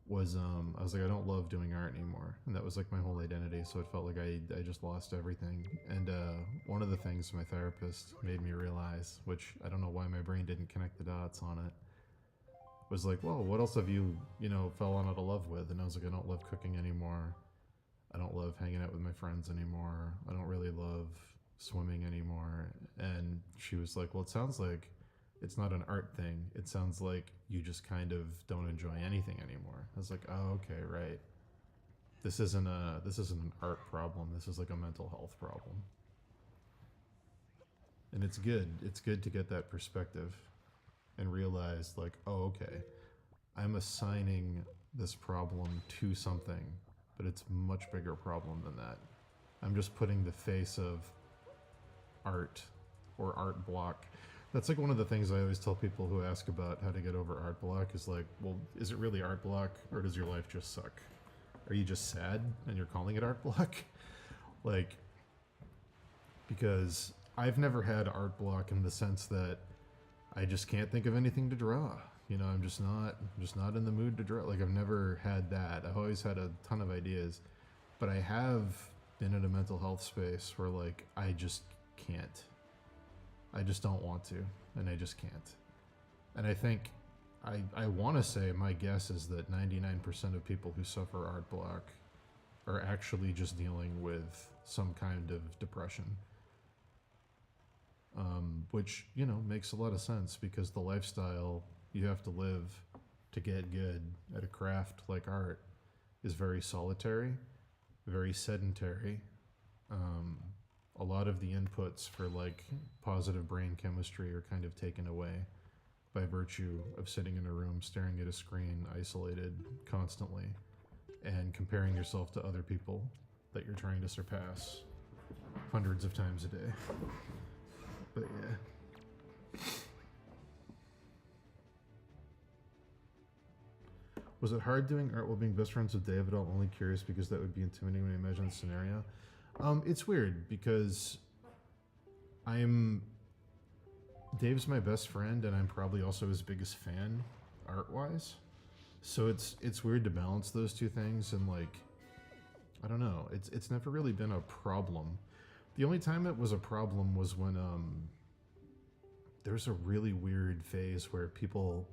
Was I was like, I don't love doing art anymore, and that was like my whole identity. So it felt like I just lost everything. And one of the things my therapist made me realize, which I don't know why my brain didn't connect the dots on it, was like, well, what else have you fallen out of love with? And I was like, I don't love cooking anymore. I don't love hanging out with my friends anymore. I don't really love swimming anymore. And she was like, well, it sounds like it's not an art thing. It sounds like you just kind of don't enjoy anything anymore. I was like, oh, okay, right. This isn't an art problem. This is like a mental health problem. And it's good. It's good to get that perspective and realize like, oh, okay, I'm assigning this problem to something, but it's a much bigger problem than that. I'm just putting the face of art or art block. That's like one of the things I always tell people who ask about how to get over art block is like, well, is it really art block or does your life just suck? Are you just sad and you're calling it art block? Like, because I've never had art block in the sense that I just can't think of anything to draw. I'm just not in the mood to draw. Like I've never had that. I've always had a ton of ideas, but I have been in a mental health space where like I just can't. I just don't want to, and I just can't. And I think I want to say my guess is that 99% of people who suffer art block are actually just dealing with some kind of depression. Which, makes a lot of sense because the lifestyle you have to live to get good at a craft like art is very solitary, very sedentary. A lot of the inputs for like positive brain chemistry are kind of taken away by virtue of sitting in a room staring at a screen, isolated constantly, and comparing yourself to other people that you're trying to surpass hundreds of times a day. But yeah. Was it hard doing art while being best friends with David? I'm only curious because that would be intimidating when I imagine the scenario. It's weird because Dave's my best friend and I'm probably also his biggest fan art-wise. So it's weird to balance those two things, and like I don't know, it's never really been a problem. The only time it was a problem was when there's a really weird phase where people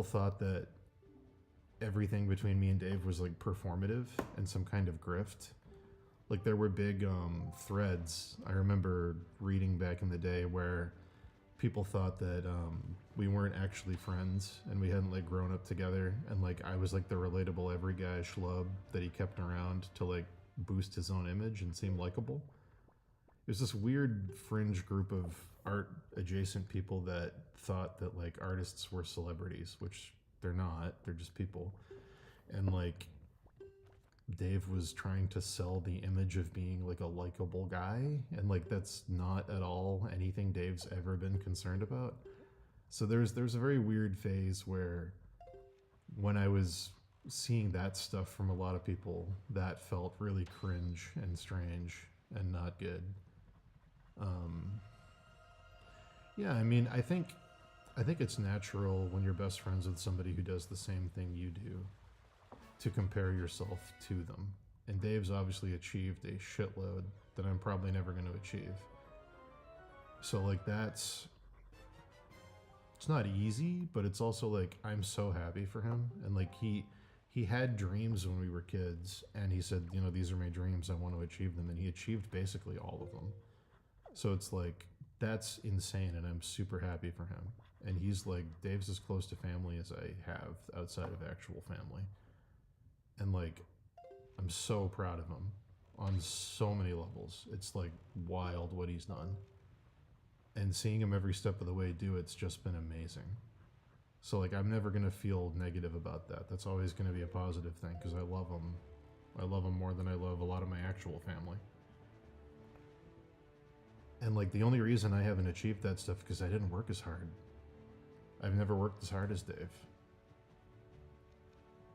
thought that everything between me and Dave was like performative and some kind of grift. Like there were big threads I remember reading back in the day where people thought that we weren't actually friends and we hadn't like grown up together, and like I was like the relatable every guy schlub that he kept around to like boost his own image and seem likable. It was this weird fringe group of art adjacent people that thought that like artists were celebrities, which they're not. They're just people. And like Dave was trying to sell the image of being like a likable guy, and like that's not at all anything Dave's ever been concerned about. So there's a very weird phase where when I was seeing that stuff from a lot of people, that felt really cringe and strange and not good. Yeah, I think it's natural when you're best friends with somebody who does the same thing you do to compare yourself to them. And Dave's obviously achieved a shitload that I'm probably never going to achieve. So like it's not easy, but it's also like I'm so happy for him. And like he had dreams when we were kids, and he said, you know, these are my dreams, I want to achieve them, and he achieved basically all of them. So it's like that's insane, and I'm super happy for him. And he's like, Dave's as close to family as I have outside of actual family. And like I'm so proud of him on so many levels. It's like wild what he's done. And seeing him every step of the way do it's just been amazing. So like I'm never gonna feel negative about that. That's always gonna be a positive thing because I love him. I love him more than I love a lot of my actual family. And like the only reason I haven't achieved that stuff because I didn't work as hard. I've never worked as hard as Dave.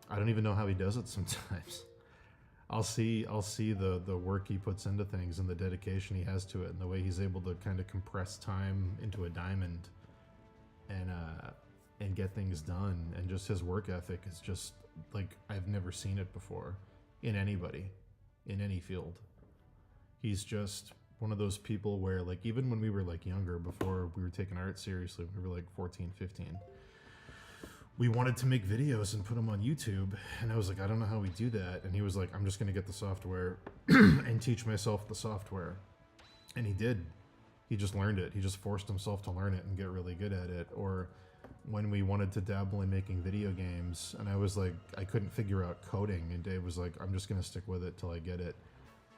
I don't even know how he does it sometimes. I'll see the work he puts into things and the dedication he has to it and the way he's able to kind of compress time into a diamond and get things done, and just his work ethic is just like I've never seen it before in anybody in any field. He's just one of those people where like even when we were like younger, before we were taking art seriously, when we were like 14, 15, we wanted to make videos and put them on YouTube, and I was like, I don't know how we do that. And he was like, I'm just gonna get the software and teach myself the software. And he did. He just learned it. He just forced himself to learn it and get really good at it. Or when we wanted to dabble in making video games, and I was like, I couldn't figure out coding, and Dave was like, I'm just gonna stick with it till I get it.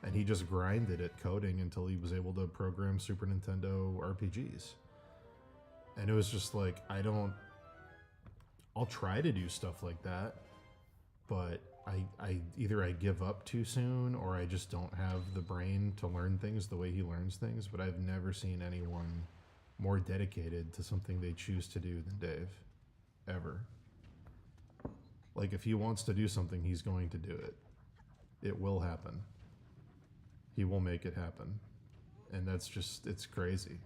And he just grinded at coding until he was able to program Super Nintendo RPGs. And it was just like, I'll try to do stuff like that, but I either I give up too soon or I just don't have the brain to learn things the way he learns things. But I've never seen anyone more dedicated to something they choose to do than Dave, ever. Like if he wants to do something, he's going to do it. It will happen. He will make it happen. And that's just, it's crazy.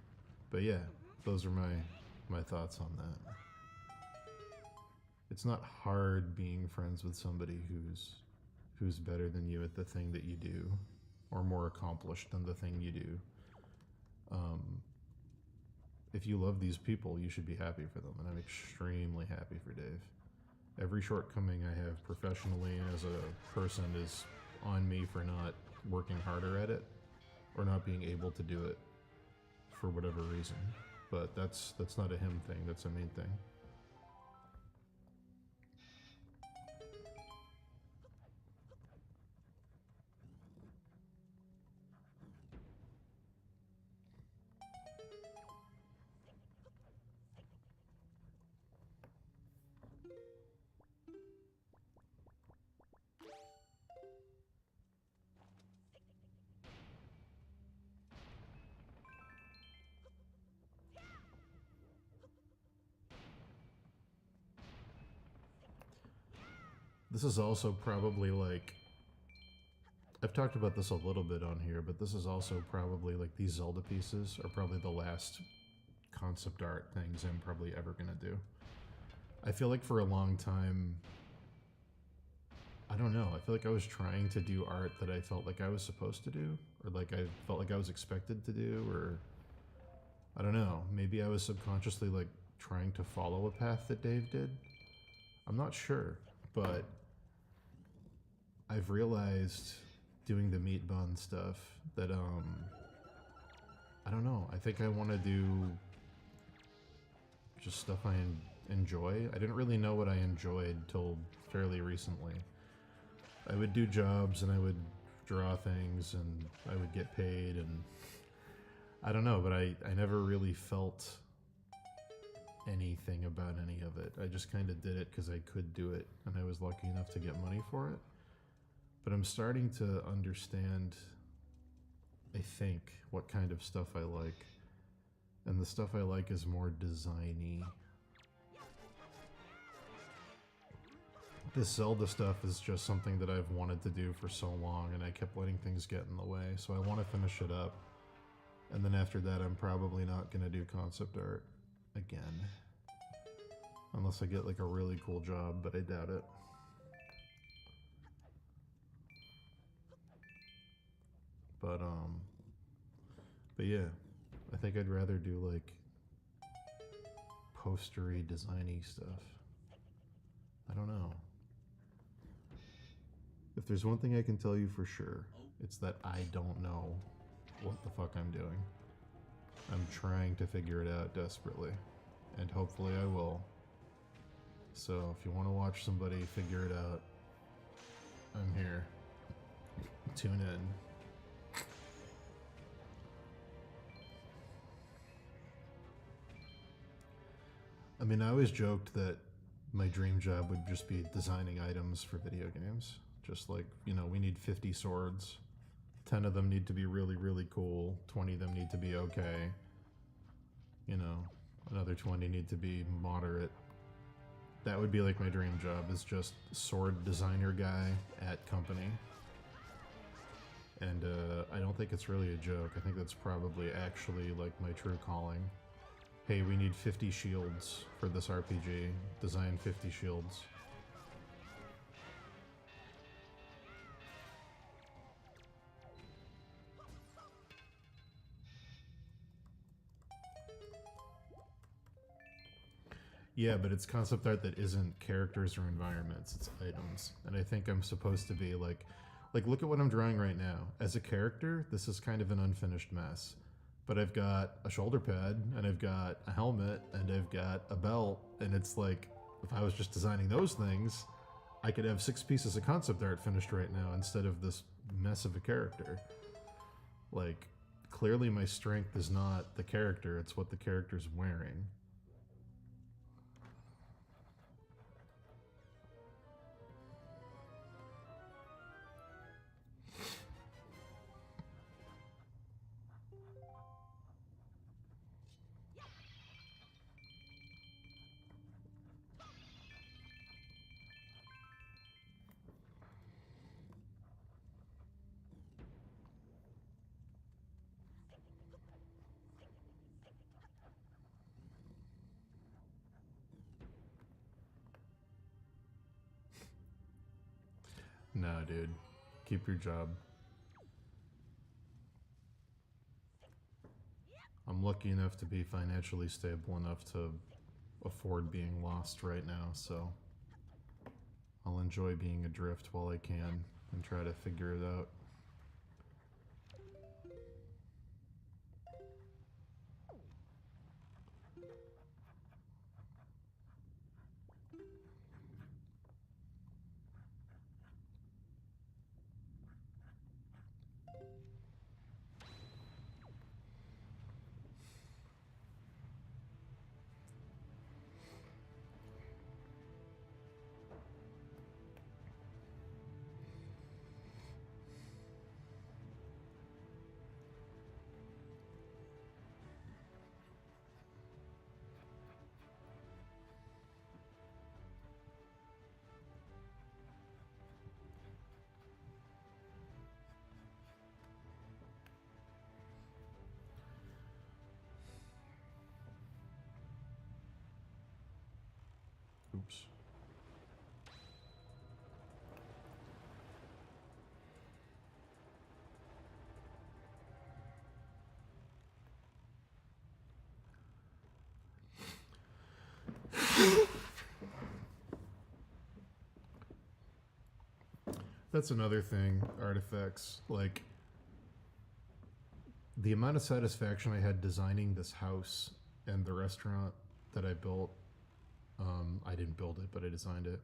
But yeah, those are my thoughts on that. It's not hard being friends with somebody who's better than you at the thing that you do, or more accomplished than the thing you do. If you love these people, you should be happy for them, and I'm extremely happy for Dave. Every shortcoming I have professionally and as a person is on me for not working harder at it, or not being able to do it for whatever reason. But that's not a him thing, that's a me thing. This is also probably like, I've talked about this a little bit on here, but this is also probably like these Zelda pieces are probably the last concept art things I'm probably ever gonna do. I feel like for a long time, I don't know, I feel like I was trying to do art that I felt like I was supposed to do, or like I felt like I was expected to do, or I don't know, maybe I was subconsciously like trying to follow a path that Dave did. I'm not sure, but I've realized doing the meat bun stuff that I don't know, I think I want to do just stuff I enjoy. I didn't really know what I enjoyed till fairly recently. I would do jobs and I would draw things and I would get paid, and I don't know, but I never really felt anything about any of it. I just kind of did it because I could do it, and I was lucky enough to get money for it. But I'm starting to understand, I think, what kind of stuff I like. And the stuff I like is more designy. This Zelda stuff is just something that I've wanted to do for so long, and I kept letting things get in the way, so I want to finish it up. And then after that, I'm probably not going to do concept art again. Unless I get like a really cool job, but I doubt it. But yeah, I think I'd rather do like postery, designy stuff. I don't know. If there's one thing I can tell you for sure, it's that I don't know what the fuck I'm doing. I'm trying to figure it out desperately, and hopefully I will. So if you want to watch somebody figure it out, I'm here. Tune in. I mean, I always joked that my dream job would just be designing items for video games. Just like, you know, we need 50 swords. 10 of them need to be really, really cool. 20 of them need to be okay. You know, another 20 need to be moderate. That would be like my dream job, is just sword designer guy at company. And I don't think it's really a joke. I think that's probably actually like my true calling. Hey, we need 50 shields for this RPG. Design 50 shields. Yeah, but it's concept art that isn't characters or environments, it's items. And I think I'm supposed to be like look at what I'm drawing right now. As a character, this is kind of an unfinished mess. But I've got a shoulder pad, and I've got a helmet, and I've got a belt, and it's like, if I was just designing those things, I could have 6 pieces of concept art finished right now instead of this mess of a character. Like, clearly my strength is not the character, it's what the character's wearing. Nah, dude. Keep your job. I'm lucky enough to be financially stable enough to afford being lost right now, so I'll enjoy being adrift while I can and try to figure it out. Oops. That's another thing, artifacts. Like, the amount of satisfaction I had designing this house and the restaurant that I built, I didn't build it, but I designed it.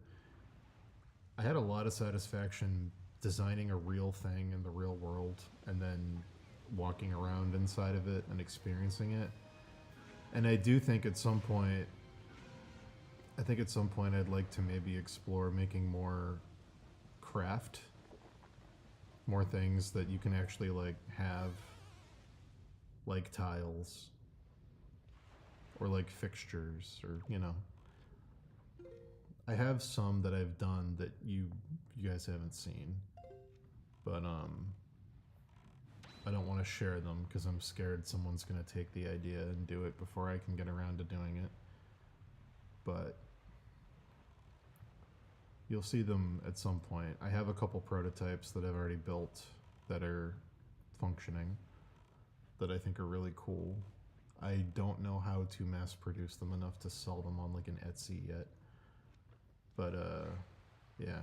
I had a lot of satisfaction designing a real thing in the real world and then walking around inside of it and experiencing it. And I do think at some point, I'd like to maybe explore making more craft, more things that you can actually like have, like tiles or like fixtures, or you know, I have some that I've done that you guys haven't seen, but I don't want want to share them because I'm scared someone's going to take the idea and do it before I can get around to doing it. But you'll see them at some point. I have a couple prototypes that I've already built that are functioning that I think are really cool. I don't know how to mass produce them enough to sell them on like an Etsy yet. But yeah,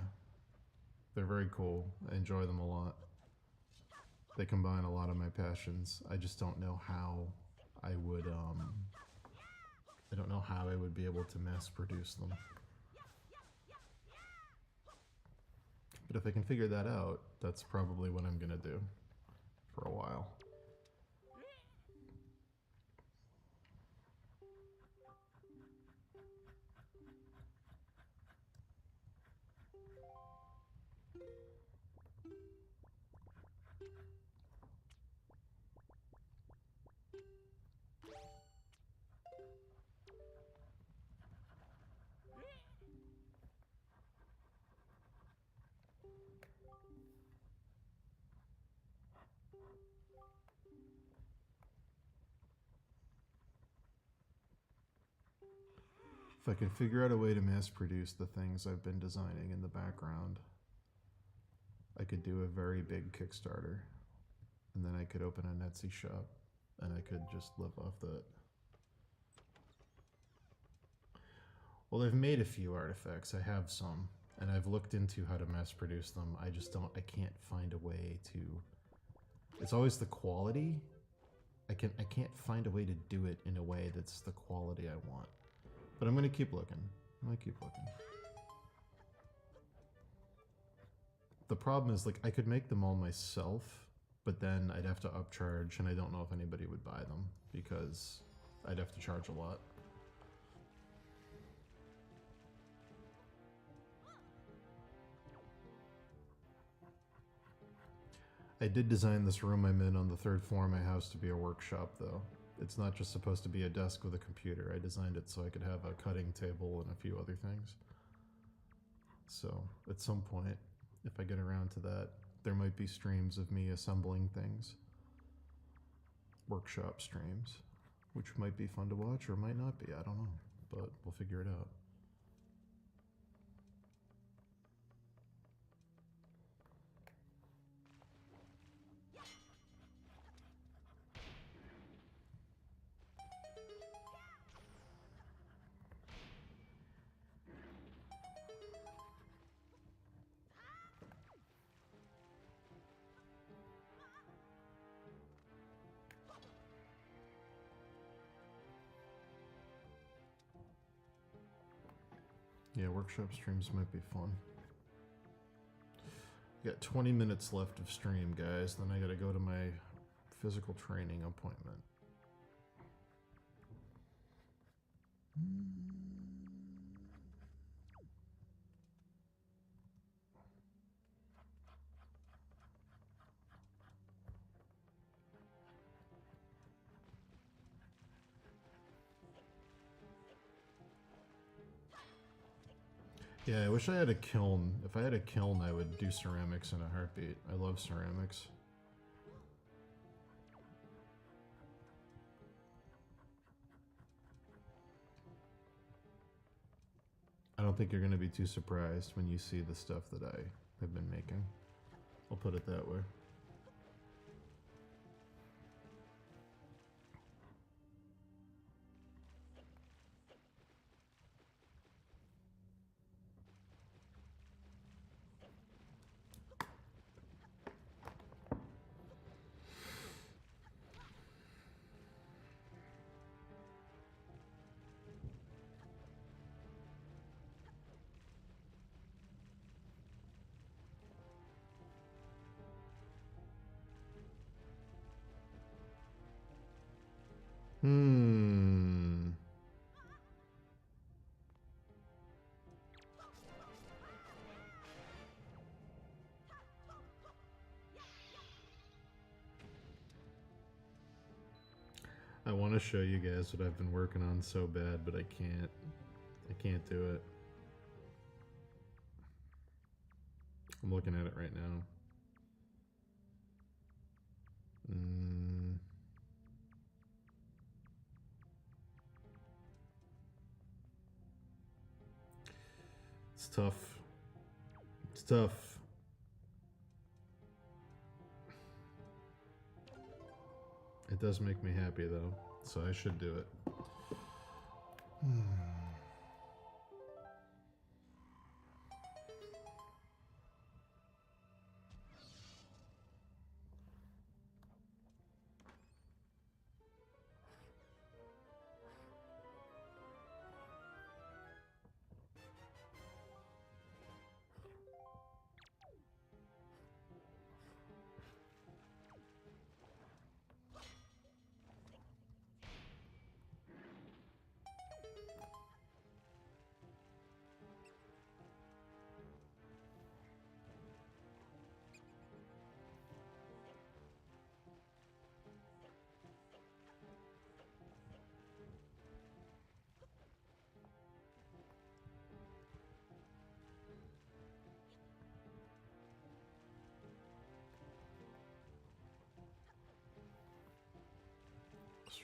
they're very cool. I enjoy them a lot. They combine a lot of my passions. I just don't know how I would I don't know how I would be able to mass produce them. But if I can figure that out, that's probably what I'm gonna do for a while. If I can figure out a way to mass produce the things I've been designing in the background, I could do a very big Kickstarter, and then I could open an Etsy shop, and I could just live off that. Well, I've made a few artifacts. I have some, and I've looked into how to mass produce them. I just I can't find a way to. It's always the quality. I can't find a way to do it in a way that's the quality I want. But I'm gonna keep looking. The problem is, like, I could make them all myself, but then I'd have to upcharge, and I don't know if anybody would buy them because I'd have to charge a lot. I did design this room I'm in on the 3rd floor of my house to be a workshop, though. It's not just supposed to be a desk with a computer. I designed it so I could have a cutting table and a few other things. So, at some point, if I get around to that, there might be streams of me assembling things. Workshop streams, which might be fun to watch or might not be, I don't know. But we'll figure it out. Yeah, workshop streams might be fun. Got 20 minutes left of stream, guys. Then I gotta go to my physical training appointment. Yeah, I wish I had a kiln. If I had a kiln, I would do ceramics in a heartbeat. I love ceramics. I don't think you're going to be too surprised when you see the stuff that I have been making. I'll put it that way. I want to show you guys what I've been working on so bad, but I can't. I can't do it. I'm looking at it right now. It's tough. It's tough. It does make me happy though, so I should do it.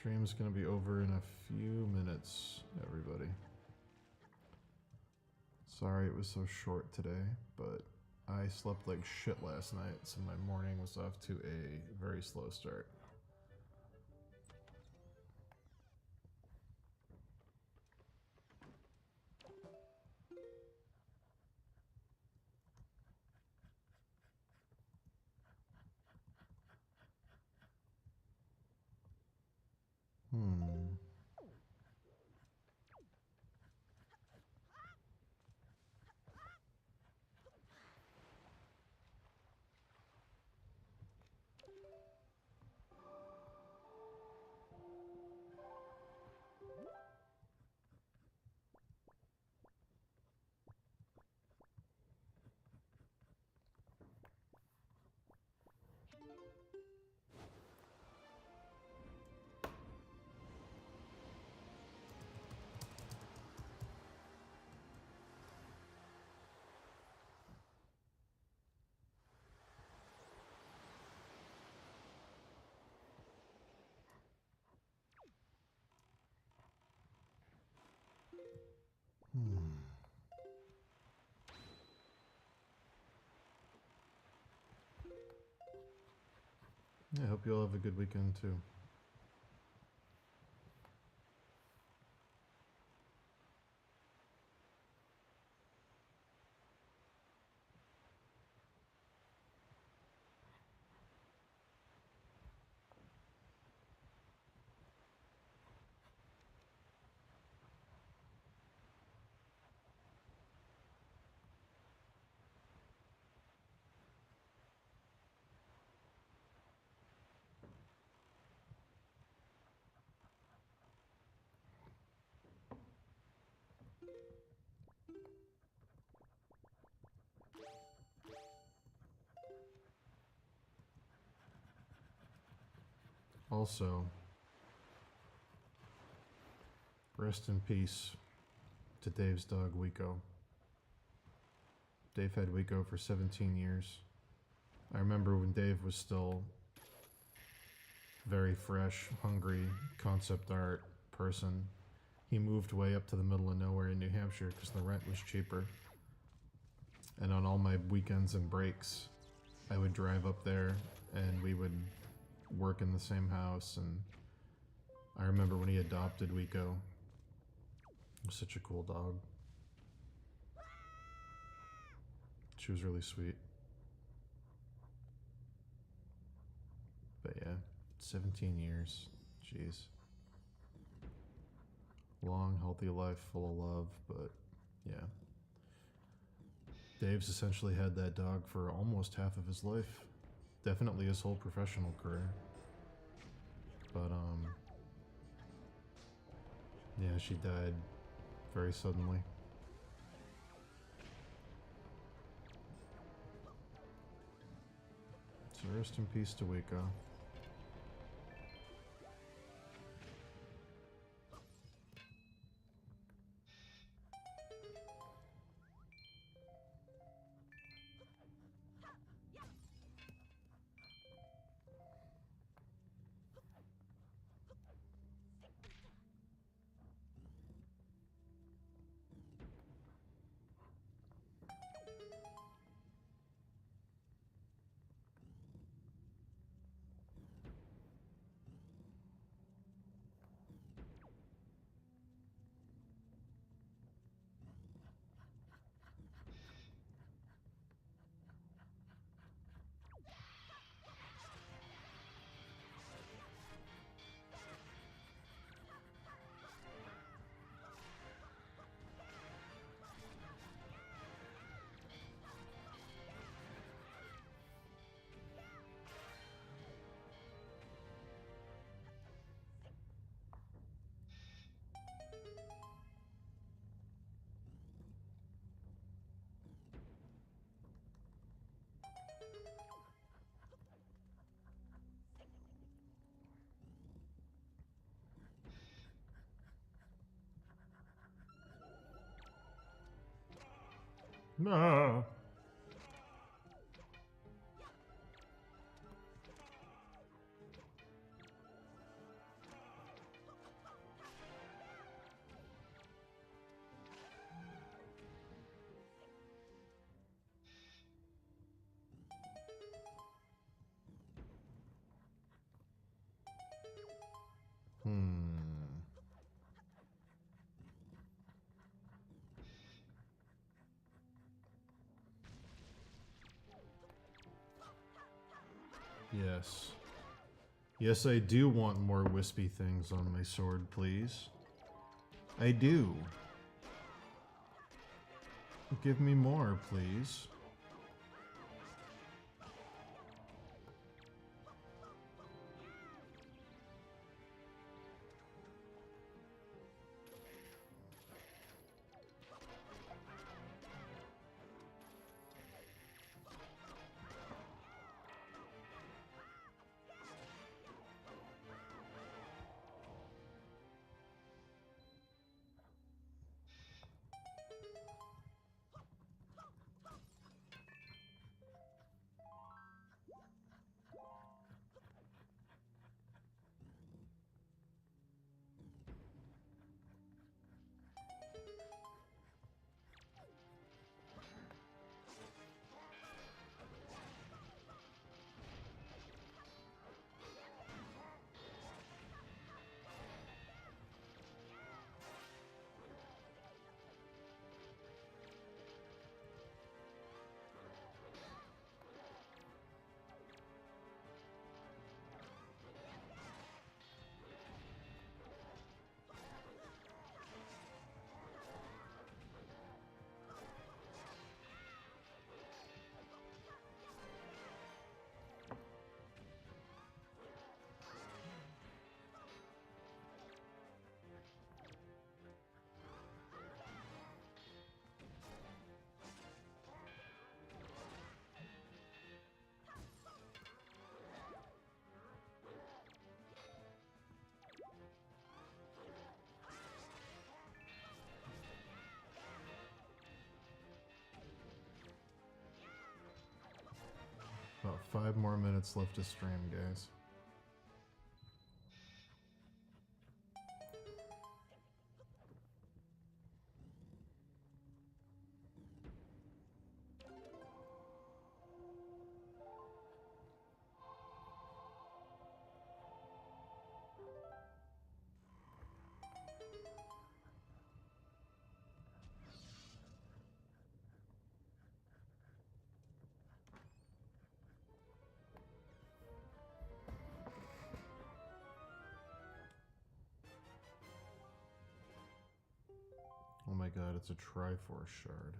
Stream's gonna be over in a few minutes, everybody. Sorry it was so short today, but I slept like shit last night, so my morning was off to a very slow start. Yeah, I hope you all have a good weekend too. Also, rest in peace to Dave's dog, Wiko. Dave had Wiko for 17 years. I remember when Dave was still very fresh, hungry, concept art person. He moved way up to the middle of nowhere in New Hampshire because the rent was cheaper. And on all my weekends and breaks, I would drive up there and we would work in the same house. And I remember when he adopted Wiko. It was such a cool dog. She was really sweet. But yeah, 17 years. Jeez. Long, healthy life full of love, but yeah. Dave's essentially had that dog for almost half of his life. Definitely his whole professional career. But, yeah, she died very suddenly. So rest in peace to Wiko. No. Yes. Yes, I do want more wispy things on my sword, please. I do. Give me more, please. About 5 more minutes left to stream, guys. Oh my god, it's a Triforce shard.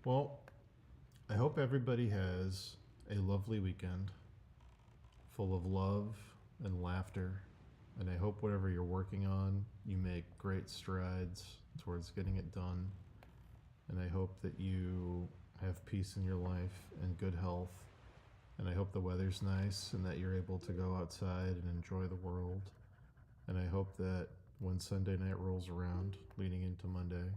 Well, I hope everybody has a lovely weekend full of love and laughter. And I hope whatever you're working on, you make great strides towards getting it done. And I hope that you have peace in your life and good health. And I hope the weather's nice and that you're able to go outside and enjoy the world. And I hope that when Sunday night rolls around, leading into Monday,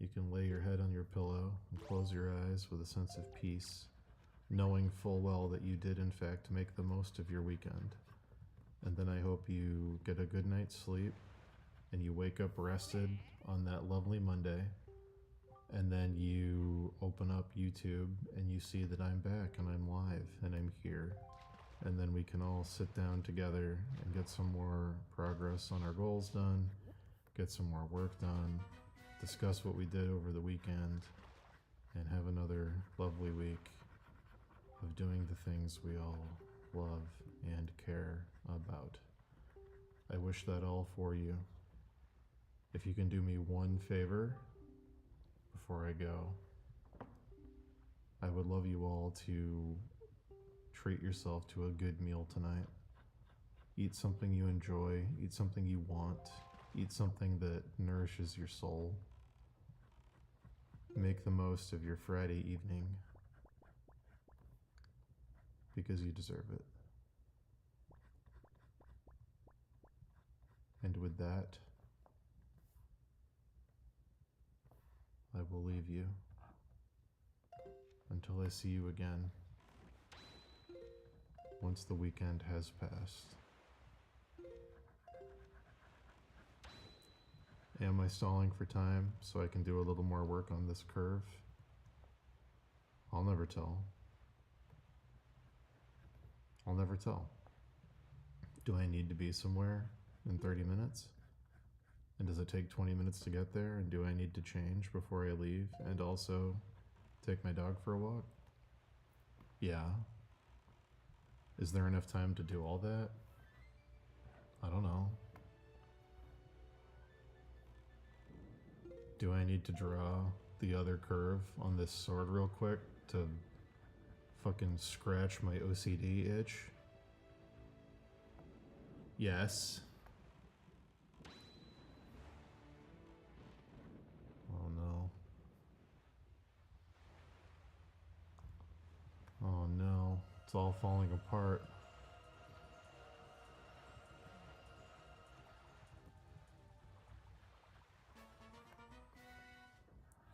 you can lay your head on your pillow and close your eyes with a sense of peace, knowing full well that you did in fact make the most of your weekend. And then I hope you get a good night's sleep and you wake up rested on that lovely Monday. And then you open up YouTube and you see that I'm back and I'm live and I'm here. And then we can all sit down together and get some more progress on our goals done, get some more work done, discuss what we did over the weekend, and have another lovely week of doing the things we all love and care about. I wish that all for you. If you can do me one favor before I go, I would love you all to treat yourself to a good meal tonight. Eat something you enjoy, eat something you want, eat something that nourishes your soul. Make the most of your Friday evening because you deserve it. And with that, I will leave you until I see you again once the weekend has passed. Am I stalling for time so I can do a little more work on this curve? I'll never tell. I'll never tell. Do I need to be somewhere in 30 minutes? And does it take 20 minutes to get there? And do I need to change before I leave and also take my dog for a walk? Yeah. Is there enough time to do all that? I don't know. Do I need to draw the other curve on this sword real quick to fucking scratch my OCD itch? Yes. Oh no. Oh no. It's all falling apart.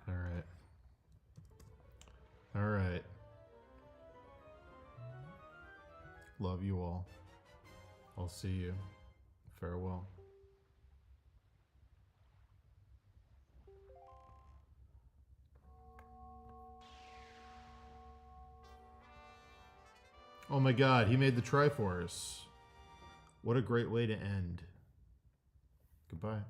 Alright. Alright. Love you all. I'll see you. Farewell. Oh my god, he made the Triforce. What a great way to end. Goodbye.